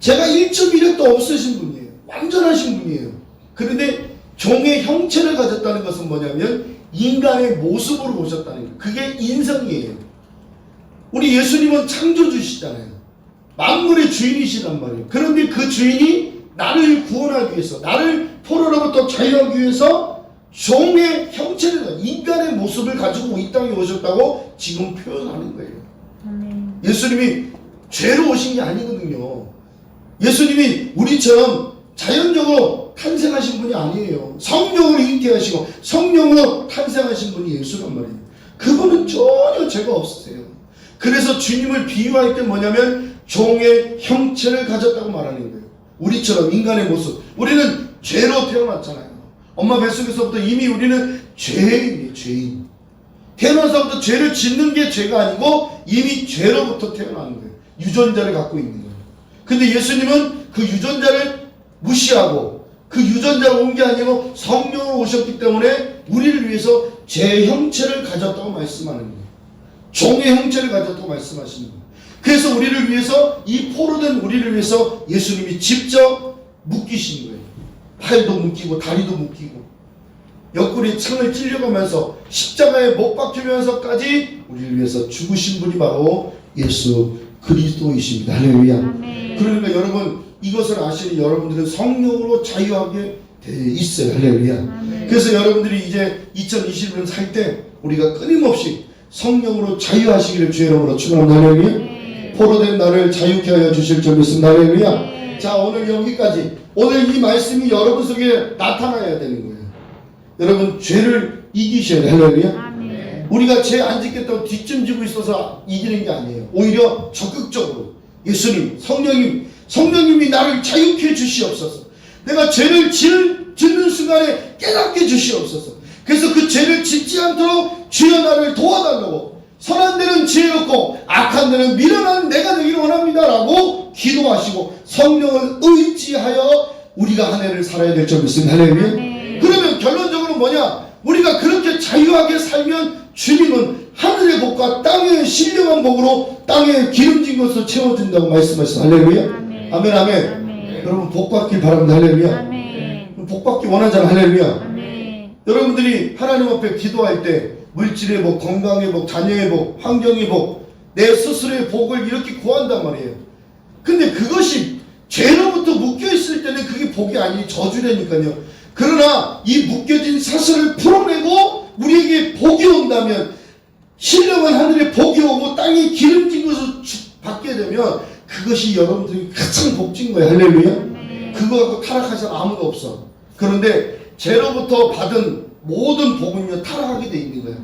Speaker 1: 죄가 1.1획도 없으신 분이에요. 완전하신 분이에요. 그런데 종의 형체를 가졌다는 것은 뭐냐면 인간의 모습으로 오셨다는 거예요. 그게 인성이에요. 우리 예수님은 창조주시잖아요. 만물의 주인이시란 말이에요. 그런데 그 주인이 나를 구원하기 위해서, 나를 포로로부터 자유하기 위해서 종의 형체를, 인간의 모습을 가지고 이 땅에 오셨다고 지금 표현하는 거예요. 예수님이 죄로 오신 게 아니거든요. 예수님이 우리처럼 자연적으로 탄생하신 분이 아니에요. 성령으로 잉태하시고 성령으로 탄생하신 분이 예수란 말이에요. 그분은 전혀 죄가 없으세요. 그래서 주님을 비유할 때 뭐냐면 종의 형체를 가졌다고 말하는 거예요. 우리처럼 인간의 모습. 우리는 죄로 태어났잖아요. 엄마 뱃속에서부터 이미 우리는 죄인이에요. 죄인. 태어나서부터 죄를 짓는 게 죄가 아니고 이미 죄로부터 태어나는 거예요. 유전자를 갖고 있는 거예요. 근데 예수님은 그 유전자를 무시하고 그 유전자가 온 게 아니고 성령으로 오셨기 때문에 우리를 위해서 죄의 형체를 가졌다고 말씀하는 거예요. 종의 형체를 가졌다고 말씀하시는 거예요. 그래서 우리를 위해서, 이 포로된 우리를 위해서 예수님이 직접 묶이신 거예요. 팔도 묶이고 다리도 묶이고 옆구리 창을 찔려가면서 십자가에 못 박히면서까지 우리를 위해서 죽으신 분이 바로 예수 그리스도이십니다. 할렐루야.
Speaker 2: 아멘.
Speaker 1: 그러니까 여러분, 이것을 아시는 여러분들은 성령으로 자유하게 돼 있어요. 할렐루야.
Speaker 2: 아멘.
Speaker 1: 그래서 여러분들이 이제 2021년 살 때 우리가 끊임없이 성령으로 자유하시기를 주의 이름으로 축원합니다. 할렐루야.
Speaker 2: 네.
Speaker 1: 포로된 나를 자유케 하여 주실 줄 믿습니다. 할렐루야.
Speaker 2: 네.
Speaker 1: 자, 오늘 여기까지. 오늘 이 말씀이 여러분 속에 나타나야 되는 거예요. 여러분, 죄를 이기셔야 돼요. 할렐루야.
Speaker 2: 아멘.
Speaker 1: 우리가 죄 안 짓겠다고 뒷짐지고 있어서 이기는 게 아니에요. 오히려 적극적으로 예수님, 성령님이 나를 자유케 해 주시옵소서. 내가 죄를 짓는 순간에 깨닫게 주시옵소서. 그래서 그 죄를 짓지 않도록 주여 나를 도와달라고, 선한 데는 지혜롭고 악한 데는 미련한 내가 되기를 원합니다 라고 기도하시고 성령을 의지하여 우리가 한 해를 살아야 될 줄 믿습니다. 할렐루야.
Speaker 2: 네.
Speaker 1: 그러면 결론적으로 뭐냐? 우리가 그렇게 자유하게 살면 주님은 하늘의 복과 땅의 신령한 복으로 땅에 기름진 것으로 채워준다고 말씀하셨어요. 할렐루야.
Speaker 2: 아멘.
Speaker 1: 아멘. 아멘.
Speaker 2: 아멘.
Speaker 1: 여러분, 복 받길 바랍니다. 할렐루야.
Speaker 2: 아멘.
Speaker 1: 복 받기 원하잖아. 할렐루야.
Speaker 2: 아멘.
Speaker 1: 여러분들이 하나님 앞에 기도할 때 물질의 복, 건강의 복, 자녀의 복, 환경의 복, 내 스스로의 복을 이렇게 구한단 말이에요. 근데 그것이 죄로부터 묶여있을 때는 그게 복이 아니니 저주라니까요. 그러나 이 묶여진 사슬을 풀어내고 우리에게 복이 온다면, 신령한 하늘에 복이 오고 땅이 기름진 것을 받게 되면 그것이 여러분들이 가장 복진 거예요. 할렐루야. 그거 갖고 타락하는 사람 아무도 없어. 그런데 죄로부터 받은 모든 복은요, 타락하게 돼 있는 거예요.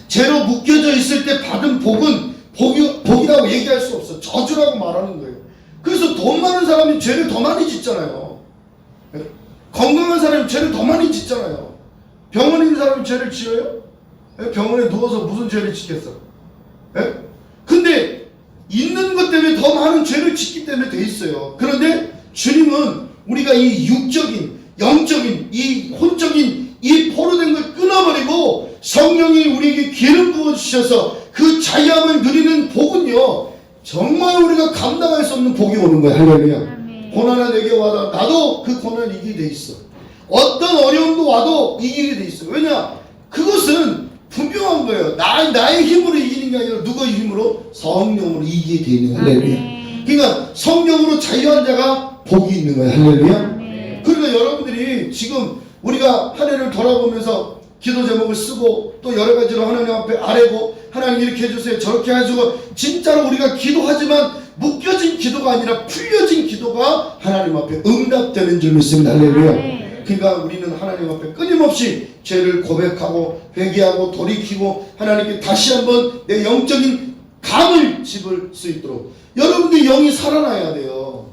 Speaker 1: 죄로 묶여져 있을 때 받은 복은 복이라고 얘기할 수 없어. 저주라고 말하는 거예요. 그래서 돈 많은 사람이 죄를 더 많이 짓잖아요. 건강한 사람이 죄를 더 많이 짓잖아요. 병원에 있는 사람이 죄를 지어요? 병원에 누워서 무슨 죄를 짓겠어? 근데 있는 것 때문에 더 많은 죄를 짓기 때문에 돼 있어요. 그런데 주님은 우리가 이 육적인, 영적인, 이 혼적인 이 포로된 걸 끊어버리고 성령이 우리에게 기름 부어주셔서 그 자유함을 누리는 복은요, 정말 우리가 감당할 수 없는 복이 오는 거예요. 할렐루야.
Speaker 2: 아멘.
Speaker 1: 고난아 내게 와라. 나도 그 고난을 이기게 돼 있어. 어떤 어려움도 와도 이기게 돼 있어. 왜냐? 그것은 분명한 거예요. 나의 힘으로 이기는 게 아니라 누구의 힘으로? 성령으로 이기게 돼 있는 거예요. 할렐루야.
Speaker 2: 아멘.
Speaker 1: 그러니까 성령으로 자유한 자가 복이 있는 거예요. 할렐루야.
Speaker 2: 아멘.
Speaker 1: 그러니까 여러분들이 지금 우리가 한 해를 돌아보면서 기도 제목을 쓰고 또 여러 가지로 하나님 앞에 아뢰고, 하나님 이렇게 해주세요 저렇게 해주고, 진짜로 우리가 기도하지만 묶여진 기도가 아니라 풀려진 기도가 하나님 앞에 응답되는 줄 믿습니다. 할렐루야.
Speaker 2: 아멘.
Speaker 1: 그러니까 우리는 하나님 앞에 끊임없이 죄를 고백하고 회개하고 돌이키고 하나님께 다시 한번 내 영적인 감을 집을 수 있도록, 여러분들 영이 살아나야 돼요.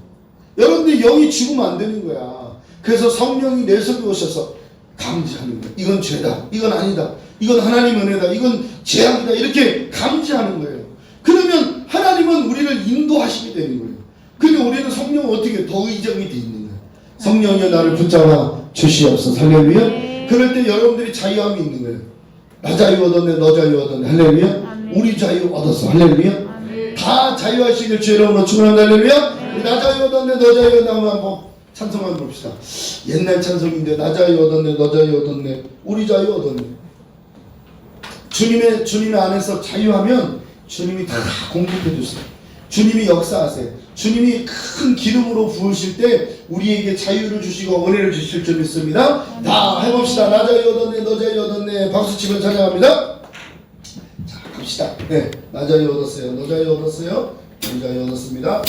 Speaker 1: 여러분들 영이 죽으면 안 되는 거야. 그래서 성령이 내 속에 오셔서 감지하는 거예요. 이건 죄다, 이건 아니다, 이건 하나님 은혜다, 이건 죄악이다, 이렇게 감지하는 거예요. 그러면 하나님은 우리를 인도하시게 되는 거예요. 그러니까 우리는 성령을 어떻게 더 의정이 돼 있는 거예요. 성령이 나를 붙잡아 주시옵소서. 할렐루야. 그럴 때 여러분들이 자유함이 있는 거예요. 나 자유 얻었네, 너 자유 얻었네. 할렐루야.
Speaker 2: 아멘.
Speaker 1: 우리 자유 얻었어. 할렐루야.
Speaker 2: 아멘.
Speaker 1: 다 자유하시길 주의 이름으로 축원합니다. 할렐루야. 우리 나 자유 얻었네, 너 자유 얻었네. 한번 찬송만 봅시다. 옛날 찬송인데, 나 자유 얻었네, 너 자유 얻었네, 우리 자유 얻었네. 주님의 안에서 자유하면 주님이 다 공급해 주세요. 주님이 역사하세요. 주님이 큰 기름으로 부으실 때 우리에게 자유를 주시고 은혜를 주실 줄 믿습니다. 다 해봅시다. 나 자유 얻었네, 너 자유 얻었네. 박수치면 찬양합니다. 자, 갑시다. 네, 나 자유 얻었어요, 너 자유 얻었어요, 우리 자유 얻었습니다.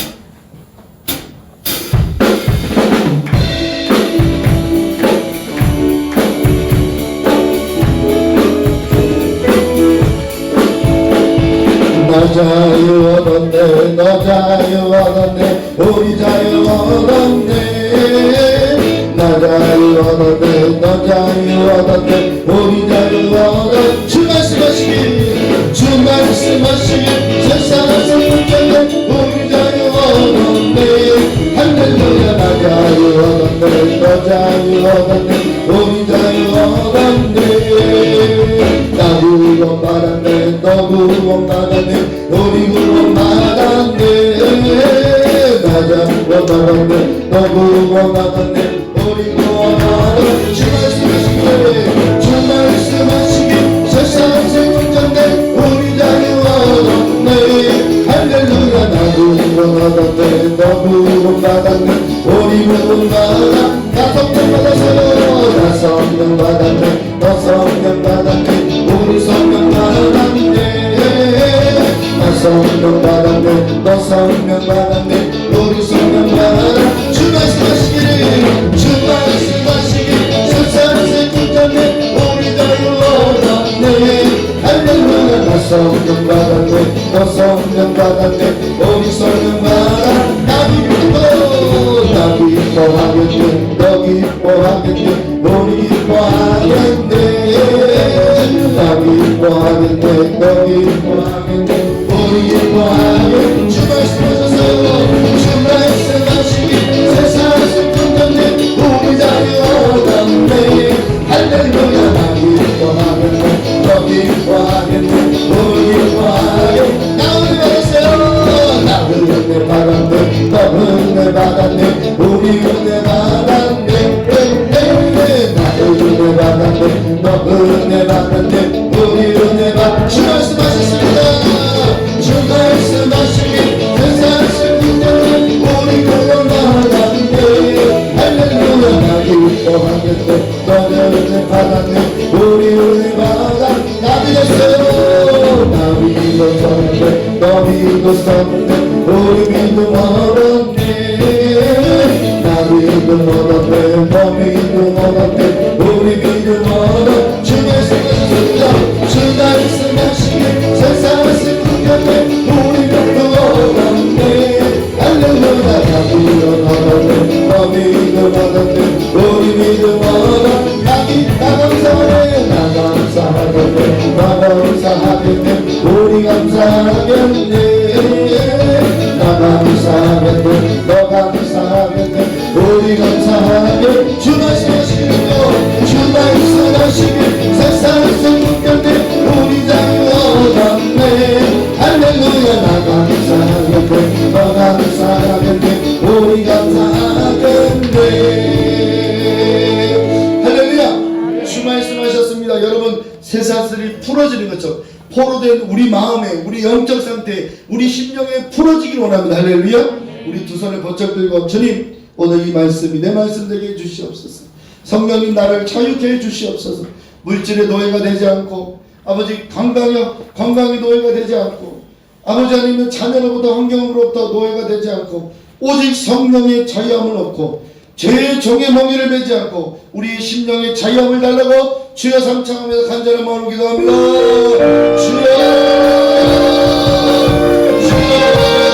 Speaker 1: 나 자유 얻었네, 너 자유 얻었네, 우리 자유 얻었네. 나 자유 얻었네, 너 자유 얻었네, 우리 자유 얻었네. 주 말씀하시길, 주 말씀하시길, 세상에서 붙잡네, 우리 자유 얻었네. 할렐루야. 나 자유 얻었네, 너 자유 얻었네, 우리 자유 얻었네. 나 구원 받았네, 너 구원 받았네, 우리 구원 받았네. 나 구원 받았네, 너 구원 받았네, 우리 구원 받았네. 주 말씀하시기를, 주 얻었네 너무로 받았네 우리 모두 받아 나 성령 받았어요 나 성령 받았네 너 성령 받았네 우리 성령 받았네 나 성령 받았네 너 성령 받았네 우리 성령 받아 주 말씀하시기를 주 말씀하시기를 세상에 붙잡네 우리 자유 얻었네 할렐루야 나 성령 받았네 너 성령 받았네 우리 성령 받아 나 기뻐하겠네 너 기뻐하겠네 우리 기뻐하겠네 나 기뻐하겠네 너 기뻐하겠네 우리 기뻐하겠네 주 말씀하셨어요 주 말씀하시기 세상에서 붙잡네 우리 자유 얻었네 할렐루야 나 기뻐하겠네 너 기뻐하겠네 우리 기뻐하겠네 나 은혜 받았어요 나 은혜 받았네 너 은혜 받았네 우리 은혜 받았네 나 은혜 받았네 너 은혜 받았네 우리 은혜 받 주 말씀하셨습니다 주 말씀하시기 세상에서 붙잡네 우리 구원 받았네 할렐루야 나 기뻐하겠네 너 은혜 받았네 우리 은혜 받아 나 믿었어요 나 믿었었네 너 믿었었네 우리 믿음 얻었네 나 믿음 얻었네 너 믿음 얻었네 우리 믿음 얻어 주 말씀하셨습니다 주 말씀하시기 세상에서 붙잡네 우리 믿음 얻었네 할렐루야 나 믿음 얻었네 너 믿음 얻었네 우리 믿음 얻어 나 감사하네 나 감사하겠네 나 감사하겠네 우리 감사하겠네 나 감사하겠네 너 감사하겠네 우리 감사하게 주 말씀하시는요 주 말씀하시길 세상에서 붙잡네 우리 자유 얻었네 할렐루야 나 감사하겠네 너 감사하겠네 우리 감사하겠네 할렐루야 주 말씀하셨습니다. 여러분 쇠사슬이 풀어지는 것처럼 포로된 우리 마음에 우리 영적 상태 우리 심령에 풀어지길 원합니다. 할렐루야 우리 두 손을 번쩍 들고 주님 오늘 이 말씀이 내 말씀 되게 해주시옵소서. 성령님 나를 자유케 해주시옵소서. 물질의 노예가 되지 않고 아버지 건강의 노예가 되지 않고 아버지 아니면 자녀로부터 환경으로부터 노예가 되지 않고 오직 성령의 자유함을 얻고 죄의 종의 멍에를 매지 않고 우리 심령의 자유함을 달라고 주여 삼창하면서 간절한 마음으로 기도합니다. 주여 주여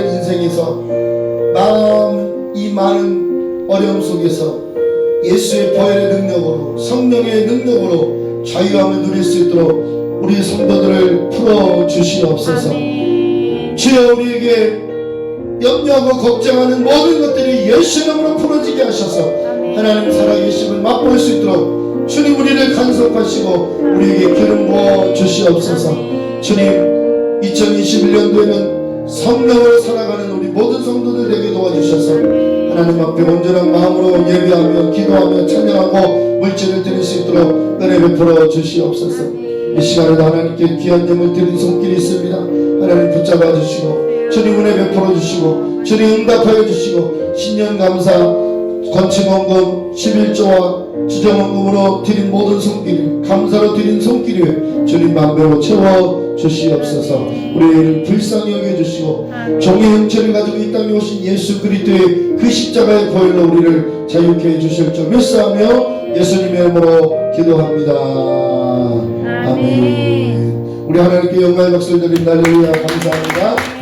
Speaker 1: 된 인생에서 이 많은 어려움 속에서 예수의 보혈의 능력으로 성령의 능력으로 자유함을 누릴 수 있도록 우리 성도들을 풀어주시옵소서.
Speaker 2: 아멘.
Speaker 1: 주여 우리에게 염려하고 걱정하는 모든 것들이 예수 이름으로 풀어지게 하셔서
Speaker 2: 아멘.
Speaker 1: 하나님 살아계심을 맛볼 수 있도록 주님 우리를 간섭하시고 우리에게 기름 부어 주시옵소서. 주님 2021년도에는 성령으로 살아가는 우리 모든 성도들 되게 도와주셔서 하나님 앞에 온전한 마음으로 예배하며 기도하며 찬양하고 물질을 드릴 수 있도록 은혜 베풀어 주시옵소서. 이 시간에도 하나님께 귀한 예물 드린 손길이 있습니다. 하나님 붙잡아 주시고 주님 은혜 베풀어 주시고 주님 응답하여 주시고 신년 감사 건축원금 11조와 주정원금으로 드린 모든 손길 감사로 드린 손길을 주님 만배로 채워 주시옵소서. 우리를 불쌍히 여겨주시고 종의 형체를 가지고 이 땅에 오신 예수 그리스도의 그 십자가의 보혈로 우리를 자유케 해주실 줄 믿사하며 예수님의 이름으로 기도합니다. 아멘. 우리 하나님께 영광의 박수를 드립니다. 할렐루야. 감사합니다.